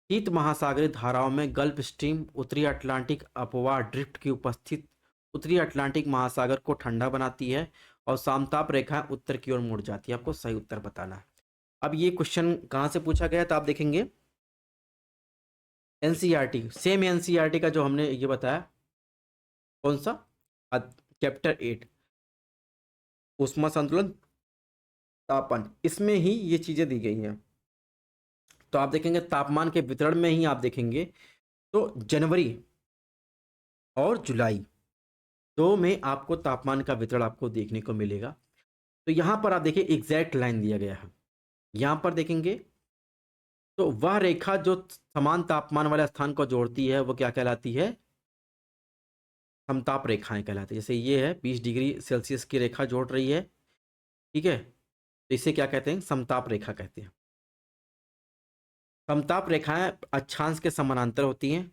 शीत महासागरीय धाराओं में गल्फ स्ट्रीम उत्तरी अटलांटिक अपवार ड्रिफ्ट की उपस्थित उत्तरी अटलांटिक महासागर को ठंडा बनाती है, और समताप रेखाएं उत्तर की ओर मुड़ जाती है। आपको सही उत्तर बताना है। अब ये क्वेश्चन कहाँ से पूछा गया तो आप देखेंगे एनसीईआरटी, सेम एनसीईआरटी का जो हमने ये बताया, कौन सा, चैप्टर 8 ऊष्मा संतुलन तापमान, इसमें ही ये चीजें दी गई हैं। तो आप देखेंगे तापमान के वितरण में ही आप देखेंगे तो जनवरी और जुलाई दो में आपको तापमान का वितरण आपको देखने को मिलेगा। तो यहाँ पर आप देखिए एग्जैक्ट लाइन दिया गया है, यहाँ पर देखेंगे तो वह रेखा जो समान तापमान वाले स्थान को जोड़ती है वो क्या कहलाती है, समताप रेखाएं कहलाती है। जैसे ये है 20 डिग्री सेल्सियस की रेखा जोड़ रही है, ठीक है, तो इसे क्या कहते हैं, समताप रेखा कहते हैं। समताप रेखाएं अक्षांश के समानांतर होती हैं,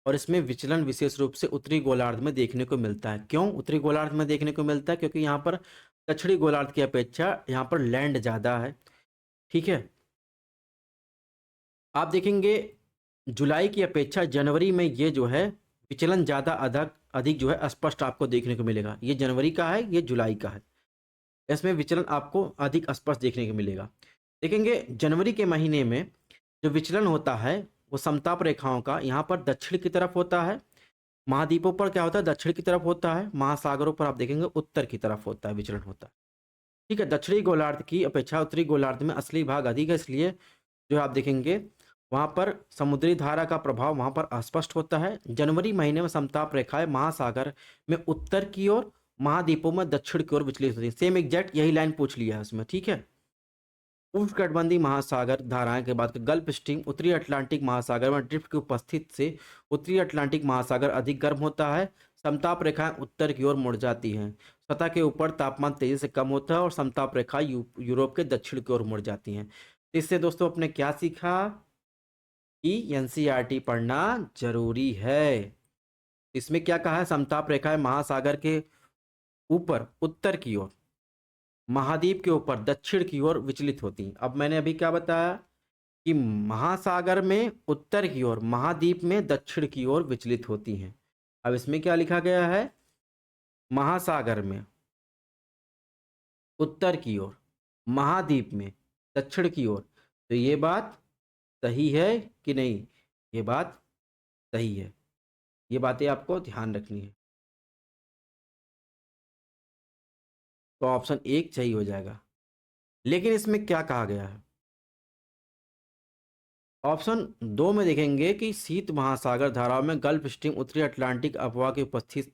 और इसमें विचलन विशेष रूप से उत्तरी गोलार्ध में देखने को मिलता है। क्यों उत्तरी गोलार्ध में देखने को मिलता है, क्योंकि यहाँ पर दक्षिणी गोलार्ध की अपेक्षा यहाँ पर लैंड ज़्यादा है, ठीक है। आप देखेंगे जुलाई की अपेक्षा जनवरी में ये जो है विचलन ज़्यादा अधिक जो है स्पष्ट आपको देखने को मिलेगा। ये जनवरी का है, ये जुलाई का है, इसमें विचलन आपको अधिक स्पष्ट देखने को मिलेगा। देखेंगे जनवरी के महीने में जो विचलन होता है वो समताप रेखाओं का यहाँ पर दक्षिण की तरफ होता है, महाद्वीपों पर क्या होता है, दक्षिण की तरफ होता है, महासागरों पर आप देखेंगे उत्तर की तरफ होता है, विचलन होता है, ठीक है। दक्षिणी गोलार्ध की अपेक्षा उत्तरी गोलार्ध में असली भाग अधिक है, इसलिए जो आप देखेंगे वहाँ पर समुद्री धारा का प्रभाव वहाँ पर अस्पष्ट होता है। जनवरी महीने में समताप रेखाएं महासागर में उत्तर की ओर, महाद्वीपों में दक्षिण की ओर विचलित होती है। सेम एग्जैक्ट यही लाइन पूछ लिया है उसमें, ठीक है। उष्णकटिबंधीय महासागर धाराएं के बाद गल्फ स्ट्रीम उत्तरी अटलांटिक महासागर में ड्रिफ्ट की उपस्थिति से उत्तरी अटलांटिक महासागर अधिक गर्म होता है, समताप रेखाएं उत्तर की ओर मुड़ जाती हैं। सतह के ऊपर तापमान तेजी से कम होता है और समताप रेखा यूरोप के दक्षिण की ओर मुड़ जाती हैं। इससे दोस्तों आपने क्या सीखा कि एनसीईआरटी पढ़ना जरूरी है। इसमें क्या कहा है, समताप रेखाएं महासागर के ऊपर उत्तर की ओर, महाद्वीप के ऊपर दक्षिण की ओर विचलित होती हैं। अब मैंने अभी क्या बताया कि महासागर में उत्तर की ओर, महाद्वीप में दक्षिण की ओर विचलित होती हैं। अब इसमें क्या लिखा गया है, महासागर में उत्तर की ओर, महाद्वीप में दक्षिण की ओर। तो ये बात सही है कि नहीं? ये बात सही है। ये बातें आपको ध्यान रखनी है। तो ऑप्शन 1 सही हो जाएगा। लेकिन इसमें क्या कहा गया है, ऑप्शन 2 में देखेंगे कि शीत महासागर धाराओं में गल्फ स्ट्रीम उत्तरी अटलांटिक अफवाह की उपस्थिति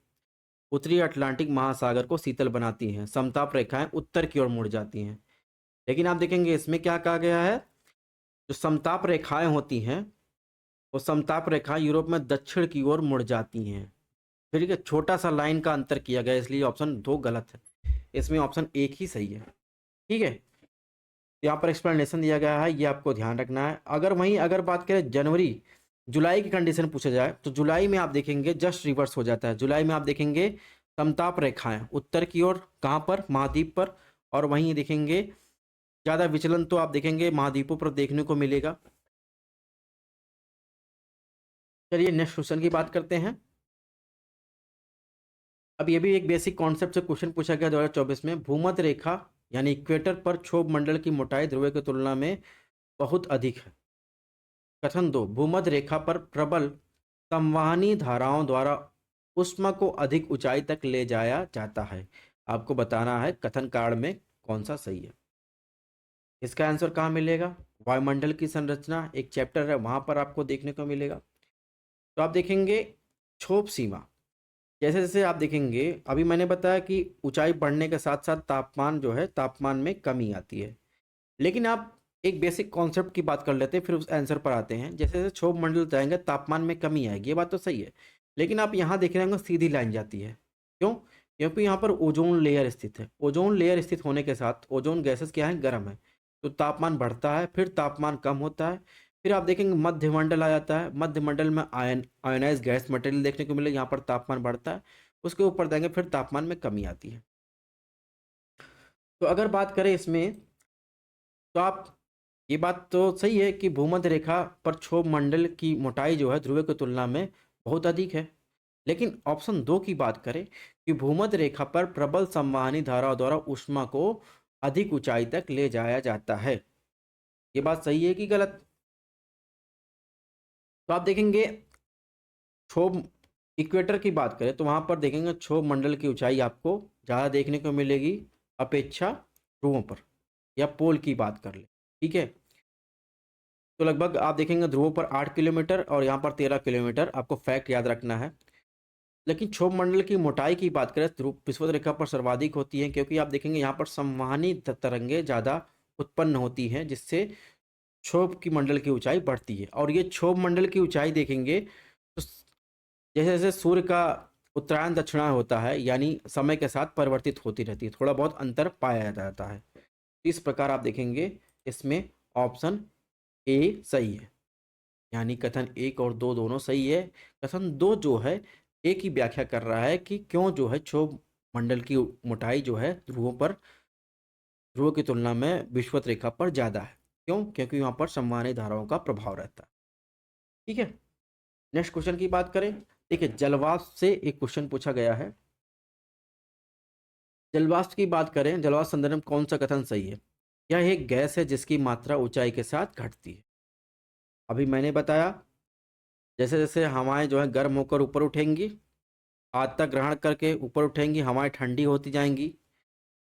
उत्तरी अटलांटिक महासागर को शीतल बनाती हैं, समताप रेखाएं उत्तर की ओर मुड़ जाती हैं। लेकिन आप देखेंगे इसमें क्या कहा गया है, जो समताप रेखाएं होती हैं वो समताप रेखाएं यूरोप में दक्षिण की ओर मुड़ जाती हैं। ठीक है, छोटा सा लाइन का अंतर किया गया, इसलिए ऑप्शन 2 गलत है। इसमें ऑप्शन 1 ही सही है। ठीक है, यहाँ पर एक्सप्लेनेशन दिया गया है, ये आपको ध्यान रखना है। अगर बात करें जनवरी जुलाई की कंडीशन पूछा जाए तो जुलाई में आप देखेंगे जस्ट रिवर्स हो जाता है। जुलाई में आप देखेंगे समताप रेखाएं उत्तर की ओर, कहाँ पर, महाद्वीप पर, और वहीं देखेंगे ज़्यादा विचलन तो आप देखेंगे महाद्वीपों पर देखने को मिलेगा। चलिए नेक्स्ट क्वेश्चन की बात करते हैं। अब ये भी एक बेसिक कॉन्सेप्ट से क्वेश्चन पूछा गया 2024 में। भूमध्य रेखा यानी इक्वेटर पर क्षोभ मंडल की मोटाई ध्रुव की तुलना में बहुत अधिक है। कथन 2, भूमध्य रेखा पर प्रबल संवहनी धाराओं द्वारा ऊष्मा को अधिक ऊंचाई तक ले जाया जाता है। आपको बताना है कथन कारण में कौन सा सही है। इसका आंसर कहाँ मिलेगा, वायुमंडल की संरचना एक चैप्टर है वहां पर आपको देखने को मिलेगा। तो आप देखेंगे क्षोभ सीमा, जैसे जैसे आप देखेंगे, अभी मैंने बताया कि ऊंचाई बढ़ने के साथ साथ तापमान जो है, तापमान में कमी आती है। लेकिन आप एक बेसिक कॉन्सेप्ट की बात कर लेते हैं, फिर उस आंसर पर आते हैं। जैसे जैसे क्षोभ मंडल जाएंगे तापमान में कमी आएगी, ये बात तो सही है। लेकिन आप यहाँ देख रहे होंगे सीधी लाइन जाती है। क्यों? क्योंकि यहाँ पर ओजोन लेयर स्थित है। ओजोन लेयर स्थित होने के साथ ओजोन गैसेस क्या है, गर्म है, तो तापमान बढ़ता है, फिर तापमान कम होता है। फिर आप देखेंगे मध्यमंडल आ जाता है। मध्यमंडल में आयनाइज गैस मटेरियल देखने को मिले, यहाँ पर तापमान बढ़ता है। उसके ऊपर देंगे फिर तापमान में कमी आती है। तो अगर बात करें इसमें, तो आप, ये बात तो सही है कि भूमध्य रेखा पर क्षोभ मंडल की मोटाई जो है ध्रुव की तुलना में बहुत अधिक है। लेकिन ऑप्शन 2 की बात करें कि भूमध्य रेखा पर प्रबल संवहनी धाराओं द्वारा ऊष्मा को अधिक ऊंचाई तक ले जाया जाता है, ये बात सही है कि गलत? तो आप देखेंगे क्षोभ इक्वेटर की बात करें तो वहां पर देखेंगे क्षोभ मंडल की ऊंचाई आपको ज़्यादा देखने को मिलेगी अपेक्षा ध्रुवों पर, या पोल की बात कर ले। ठीक है, तो लगभग आप देखेंगे ध्रुवों पर 8 किलोमीटर और यहाँ पर 13 किलोमीटर, आपको फैक्ट याद रखना है। लेकिन क्षोभ मंडल की मोटाई की बात करें ध्रुव विषुवत रेखा पर सर्वाधिक होती है, क्योंकि आप देखेंगे यहाँ पर संवहनी तरंगें ज़्यादा उत्पन्न होती हैं, जिससे क्षोभ की मंडल की ऊंचाई बढ़ती है। और ये क्षोभ मंडल की ऊंचाई देखेंगे तो जैसे जैसे सूर्य का उत्तरायण दक्षिणायन होता है, यानी समय के साथ परिवर्तित होती रहती है, थोड़ा बहुत अंतर पाया जाता है। इस प्रकार आप देखेंगे इसमें ऑप्शन ए सही है, यानी कथन 1 और 2 दोनों सही है। कथन 2 जो है एक ही व्याख्या कर रहा है कि क्यों जो है क्षोभ मंडल की मोटाई जो है ध्रुवों पर, ध्रुव की तुलना में विषुवत रेखा पर ज़्यादा है। क्यों? क्योंकि वहाँ पर संवहनी धाराओं का प्रभाव रहता है। ठीक है, नेक्स्ट क्वेश्चन की बात करें। देखिए जलवाष्प से एक क्वेश्चन पूछा गया है। जलवाष्प की बात करें, जलवाष्प संदर्भ में कौन सा कथन सही है? यह एक गैस है जिसकी मात्रा ऊंचाई के साथ घटती है। अभी मैंने बताया जैसे जैसे हवाएं जो है गर्म होकर ऊपर उठेंगी, आर्द्रता ग्रहण करके ऊपर उठेंगी, हवाएं ठंडी होती जाएंगी,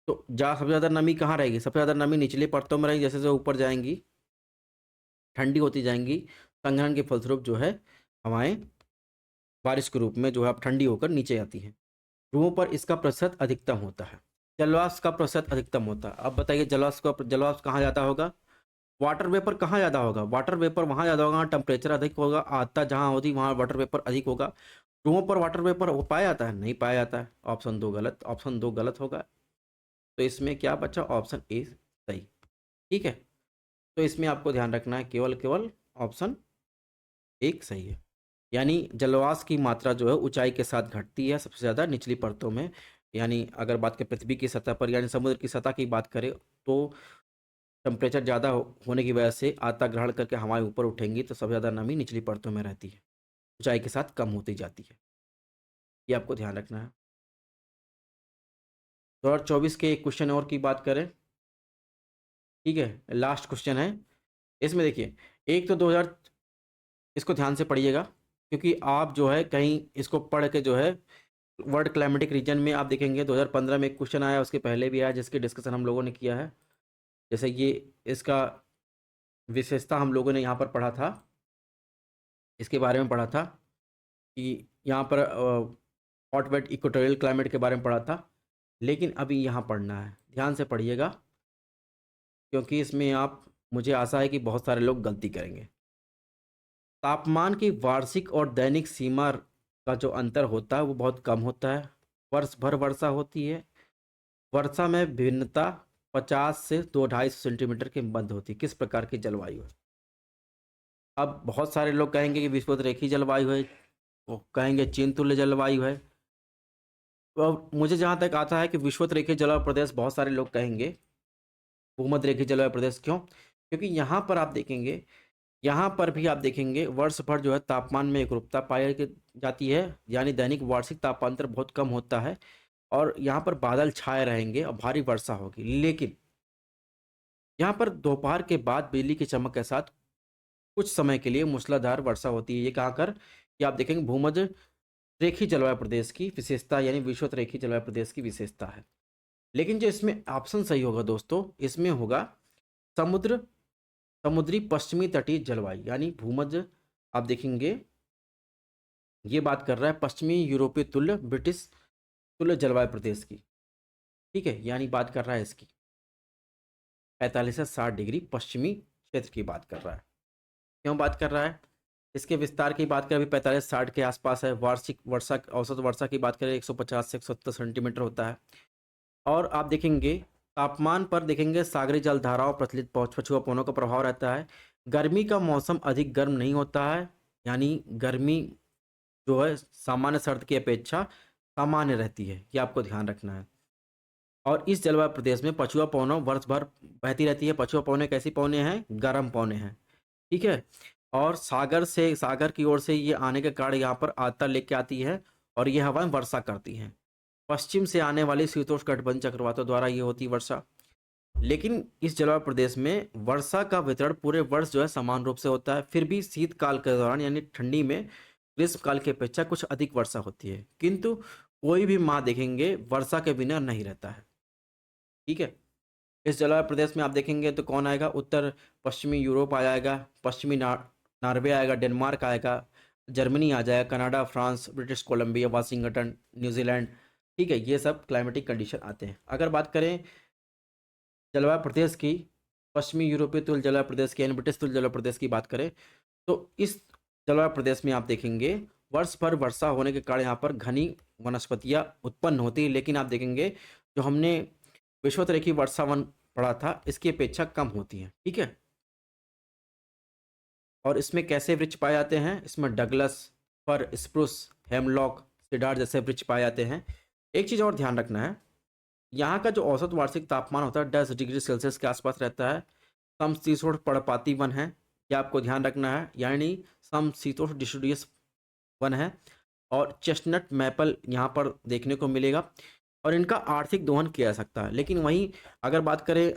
तो सबसे ज़्यादा नमी कहाँ रहेगी? सबसे ज़्यादा नमी निचले परतों में रहेगी। जैसे जैसे ऊपर जाएंगी ठंडी होती जाएंगी, संघनन के फलस्वरूप जो है हवाएं बारिश के रूप में जो है अब ठंडी होकर नीचे आती हैं। ध्रुवों पर इसका प्रतिशत अधिकतम होता है, जलवाष्प का प्रतिशत अधिकतम होता है। अब बताइए जलवाष्प कहाँ ज़्यादा होगा? वाटर वेपर कहाँ ज़्यादा होगा? वाटर वेपर वहाँ ज़्यादा होगा टेम्परेचर अधिक होगा, आर्द्रता जहाँ होगी वहाँ वाटर वेपर अधिक होगा। ध्रुवों पर वाटर वेपर वो पाया जाता है? नहीं पाया जाता है। ऑप्शन 2 गलत, ऑप्शन 2 गलत होगा। तो इसमें क्या बचा? ऑप्शन ए सही। ठीक है, तो इसमें आपको ध्यान रखना है केवल केवल ऑप्शन एक सही है। यानी जलवाष्प की मात्रा जो है ऊंचाई के साथ घटती है सबसे ज़्यादा निचली परतों में। यानी अगर बात करें पृथ्वी की सतह पर यानी समुद्र की सतह की बात करें तो टेम्परेचर ज़्यादा होने की वजह से आता ग्रहण करके हवाएं ऊपर उठेंगी तो सबसे ज़्यादा नमी निचली परतों में रहती है, ऊंचाई के साथ कम होती जाती है। ये आपको ध्यान रखना है। 2024 के एक क्वेश्चन और की बात करें, ठीक है, लास्ट क्वेश्चन है। इसमें देखिए, एक तो 2000, इसको ध्यान से पढ़िएगा क्योंकि आप जो है कहीं इसको पढ़ के जो है वर्ल्ड क्लाइमेटिक रीजन में आप देखेंगे 2015 में एक क्वेश्चन आया, उसके पहले भी आया जिसकी डिस्कशन हम लोगों ने किया है। जैसे ये इसका विशेषता हम लोगों ने यहाँ पर पढ़ा था, इसके बारे में पढ़ा था कि यहाँ पर हॉट वेट इक्वेटोरियल क्लाइमेट के बारे में पढ़ा था। लेकिन अभी यहाँ पढ़ना है, ध्यान से पढ़िएगा क्योंकि इसमें आप, मुझे आशा है कि बहुत सारे लोग गलती करेंगे। तापमान की वार्षिक और दैनिक सीमा का जो अंतर होता है वो बहुत कम होता है। वर्ष भर वर्षा होती है। वर्षा में भिन्नता 50 से 2-250 सेंटीमीटर के मध्य होती है। किस प्रकार की जलवायु है? अब बहुत सारे लोग कहेंगे कि विषुवत-रेखीय जलवायु है, वो कहेंगे चीन तुल्य जलवायु है। तो अब मुझे जहाँ तक आता है कि विषुवत-रेखीय जलवायु प्रदेश बहुत सारे लोग कहेंगे, भूमध्यरेखीय जलवायु प्रदेश क्यों? क्योंकि यहाँ पर आप देखेंगे, यहाँ पर भी आप देखेंगे वर्ष भर जो है तापमान में एकरूपता पाई जाती है, यानी दैनिक वार्षिक तापांतर बहुत कम होता है और यहाँ पर बादल छाए रहेंगे और भारी वर्षा होगी। लेकिन यहाँ पर दोपहर के बाद बिजली की चमक के साथ कुछ समय के लिए मूसलाधार वर्षा होती है। ये कहाँ कर कि आप देखेंगे भूमध्य रेखीय जलवायु प्रदेश की विशेषता, यानी विषुवत रेखीय जलवायु प्रदेश की विशेषता है। लेकिन जो इसमें ऑप्शन सही होगा दोस्तों, इसमें होगा समुद्र समुद्री पश्चिमी तटीय जलवायु, यानी भूमध्य, आप देखेंगे ये बात कर रहा है पश्चिमी यूरोपीय तुल्य ब्रिटिश तुल्य जलवायु प्रदेश की। ठीक है, यानी बात कर रहा है इसकी 45 से 60 डिग्री पश्चिमी क्षेत्र की बात कर रहा है। क्यों बात कर रहा है? इसके विस्तार की बात करें अभी 45-60 के आसपास है। वार्षिक वर्षा, औसत वर्षा की बात करें 150 से 170 सेंटीमीटर होता है। और आप देखेंगे तापमान पर देखेंगे सागरी जल धाराओं प्रचलित पछुआ पवनों का प्रभाव रहता है। गर्मी का मौसम अधिक गर्म नहीं होता है, यानी गर्मी जो है सामान्य सर्द की अपेक्षा सामान्य रहती है, ये आपको ध्यान रखना है। और इस जलवायु प्रदेश में पछुआ पवनों वर्ष भर बहती रहती है। पछुआ पवनें कैसी पवनें हैं? गर्म पवनें हैं। ठीक है, और सागर की ओर से ये आने के कारण यहाँ पर आर्द्रता लेके आती है और ये हवाएं वर्षा करती हैं। पश्चिम से आने वाली शीतोष्ण कटिबंध चक्रवातों द्वारा ये होती वर्षा। लेकिन इस जलवायु प्रदेश में वर्षा का वितरण पूरे वर्ष जो है समान रूप से होता है। फिर भी शीतकाल के दौरान यानी ठंडी में ग्रीष्मकाल की अपेक्षा कुछ अधिक वर्षा होती है, किंतु कोई भी माह देखेंगे वर्षा के बिना नहीं रहता है। ठीक है, इस जलवायु प्रदेश में आप देखेंगे तो कौन आएगा? उत्तर पश्चिमी यूरोप आ जाएगा, पश्चिमी नॉर्वे आएगा, डेनमार्क आएगा, जर्मनी आ जाएगा, Canada, France, British Columbia, Washington, New Zealand. ठीक है, ये सब क्लाइमेटिक कंडीशन आते हैं। अगर बात करें जलवायु प्रदेश की, पश्चिमी यूरोपीय तुल्य जलवायु प्रदेश की यानी ब्रिटिश तुल्य जलवायु प्रदेश की बात करें तो इस जलवायु प्रदेश में आप देखेंगे वर्ष भर वर्षा होने के कारण यहाँ पर घनी वनस्पतियाँ उत्पन्न होती है। लेकिन आप देखेंगे जो हमने विषुवत रेखीय वर्षावन पढ़ा था इसकी अपेक्षा कम होती है। ठीक है, और इसमें कैसे वृक्ष पाए जाते हैं? इसमें डगलस, फर, स्प्रूस, हेमलॉक, सिडार जैसे वृक्ष पाए जाते हैं। एक चीज़ और ध्यान रखना है, यहाँ का जो औसत वार्षिक तापमान होता है 10 डिग्री सेल्सियस के आसपास रहता है। समशीतोष्ण पर्णपाती वन है, यह आपको ध्यान रखना है, यानी समशीतोष्ण डिसिडुअस वन है। और चेस्टनट मैपल यहाँ पर देखने को मिलेगा और इनका आर्थिक दोहन किया जा सकता है। लेकिन वहीं अगर बात करें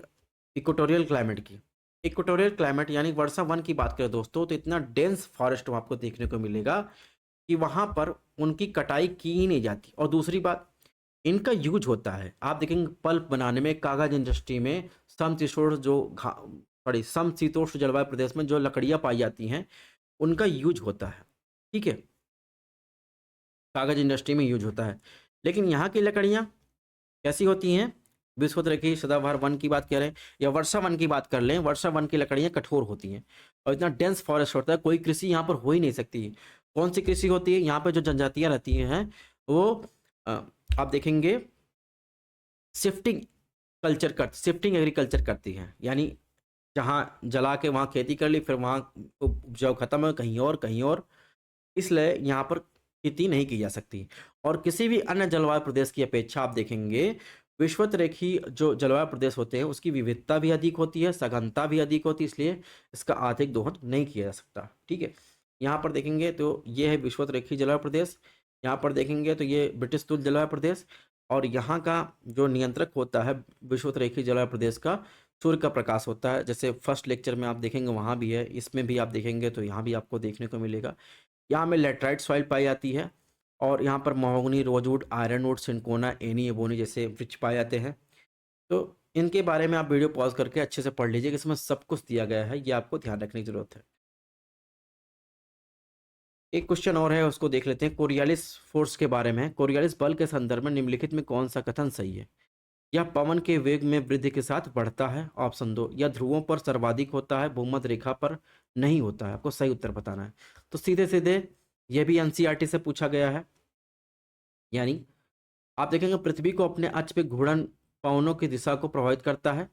इक्वेटोरियल क्लाइमेट की, इक्वेटोरियल क्लाइमेट यानी वर्षा वन की बात करें दोस्तों, तो इतना डेंस फॉरेस्ट आपको देखने को मिलेगा कि वहाँ पर उनकी कटाई की ही नहीं जाती। और दूसरी बात, इनका यूज होता है, आप देखेंगे पल्प बनाने में, कागज इंडस्ट्री में, समशीतोष्ण जलवायु प्रदेश में जो लकड़ियाँ पाई जाती हैं उनका यूज होता है। ठीक है, कागज इंडस्ट्री में यूज होता है। लेकिन यहाँ की लकड़ियाँ कैसी होती हैं? विषुवत रेखीय सदाबहार वन की बात करें या वर्षा वन की बात कर लें, वर्षा वन की लकड़ियाँ कठोर होती हैं और इतना डेंस फॉरेस्ट होता है, कोई कृषि यहाँ पर हो ही नहीं सकती। कौन सी कृषि होती है? यहाँ पे जो जनजातियां रहती हैं वो अ, आप देखेंगे शिफ्टिंग एग्रीकल्चर करती हैं, यानी जहाँ जला के वहाँ खेती कर ली, फिर वहाँ उपजाऊ खत्म है, कहीं और, इसलिए यहाँ पर खेती नहीं की जा सकती। और किसी भी अन्य जलवायु प्रदेश की अपेक्षा आप देखेंगे विषुवत-रेखीय जो जलवायु प्रदेश होते हैं उसकी विविधता भी अधिक होती है, सघनता भी अधिक होती है, इसलिए इसका आर्थिक दोहन नहीं किया जा सकता। ठीक है, यहाँ पर देखेंगे तो ये है विषुवत-रेखीय जलवायु प्रदेश, यहाँ पर देखेंगे तो ये ब्रिटिश तुल्य जलवायु प्रदेश, और यहाँ का जो नियंत्रक होता है विषुवत-रेखीय जलवायु प्रदेश का, सूर्य का प्रकाश होता है। जैसे फर्स्ट लेक्चर में आप देखेंगे वहाँ भी है, इसमें भी आप देखेंगे तो यहाँ भी आपको देखने को मिलेगा। यहाँ में लेटराइट सॉइल पाई जाती है, और यहाँ पर mahogany, rosewood, Ironwood, cinchona, any, ebony जैसे वृक्ष पाए जाते हैं। तो इनके बारे में आप वीडियो पॉज करके अच्छे से पढ़ लीजिए कि इसमें सब कुछ दिया गया है, ये आपको ध्यान रखने की जरूरत है। एक क्वेश्चन और है, उसको देख लेते हैं। कोरियालिस फोर्स के बारे में, कोरियालिस बल के संदर्भ में निम्नलिखित में कौन सा कथन सही है? यह पवन के वेग में वृद्धि के साथ बढ़ता है, ऑप्शन 2। यह ध्रुवों पर सर्वाधिक होता है, भूमध्य रेखा पर नहीं होता है। आपको सही उत्तर बताना है। तो सीधे सीधे यह भी एनसीईआरटी से पूछा गया है। यानी आप देखेंगे पृथ्वी को अपने अक्ष पे घूर्णन पवनों की दिशा को प्रभावित करता है।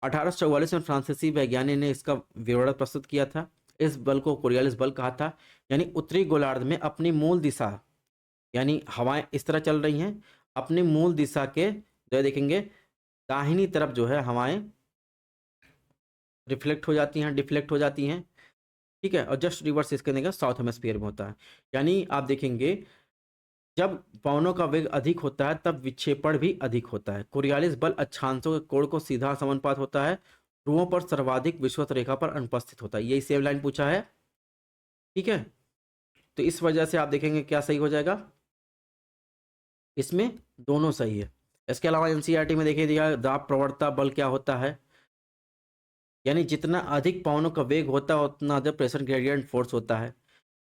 1844 में फ्रांसीसी वैज्ञानिक ने इसका विवरण प्रस्तुत किया था। इस बल को कोरियालिस बल कहा था। यानी उत्तरी गोलार्ध में अपनी मूल दिशा, यानी हवाएं इस तरह चल रही हैं, अपनी मूल दिशा के जो देखेंगे दाहिनी तरफ जो है हवाएं रिफ्लेक्ट हो जाती हैं, डिफ्लेक्ट हो जाती हैं। ठीक है, और जस्ट रिवर्स इसके देखेंगे साउथ हेमिस्फीयर में होता है। यानी आप देखेंगे जब पवनों का वेग अधिक होता है तब विक्षेपण भी अधिक होता है। कोरियालिस बल अक्षांशों के कोण को सीधा समानुपात होता है, ध्रुवों पर सर्वाधिक विषुवत रेखा पर अनुपस्थित होता है। यही सेम लाइन पूछा है। ठीक है, तो इस वजह से आप देखेंगे क्या सही हो जाएगा, इसमें दोनों सही है। इसके अलावा एनसीईआरटी में देखिए दिया दाब प्रवणता बल क्या होता है, यानी जितना अधिक पवनों का वेग होता है उतना अधिक प्रेशर ग्रेडियंट फोर्स होता है।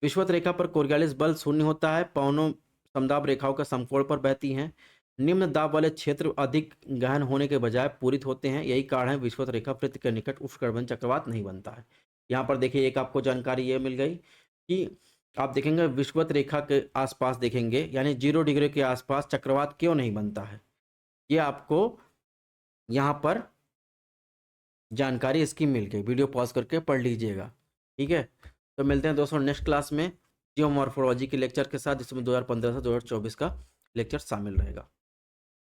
विषुवत रेखा पर कोरियालिस बल शून्य होता है, पवनों समदाब रेखाओं के समकोण पर बहती हैं। निम्न दाब वाले क्षेत्र अधिक गहन होने के बजाय पूरित होते हैं, यही कारण है विषुवत रेखा वृत्त के निकट उष्णकटिबंधीय चक्रवात नहीं बनता है। यहाँ पर देखिए एक आपको जानकारी ये मिल गई कि आप देखेंगे विषुवत रेखा के आसपास देखेंगे यानी 0 डिग्री के आसपास चक्रवात क्यों नहीं बनता है, ये आपको यहाँ पर जानकारी इसकी मिल गई। वीडियो पॉज करके पढ़ लीजिएगा। ठीक है, तो मिलते हैं दोस्तों नेक्स्ट क्लास में जियोमॉर्फोलॉजी के लेक्चर के साथ, जिसमें 2015 से 2024 का लेक्चर शामिल रहेगा।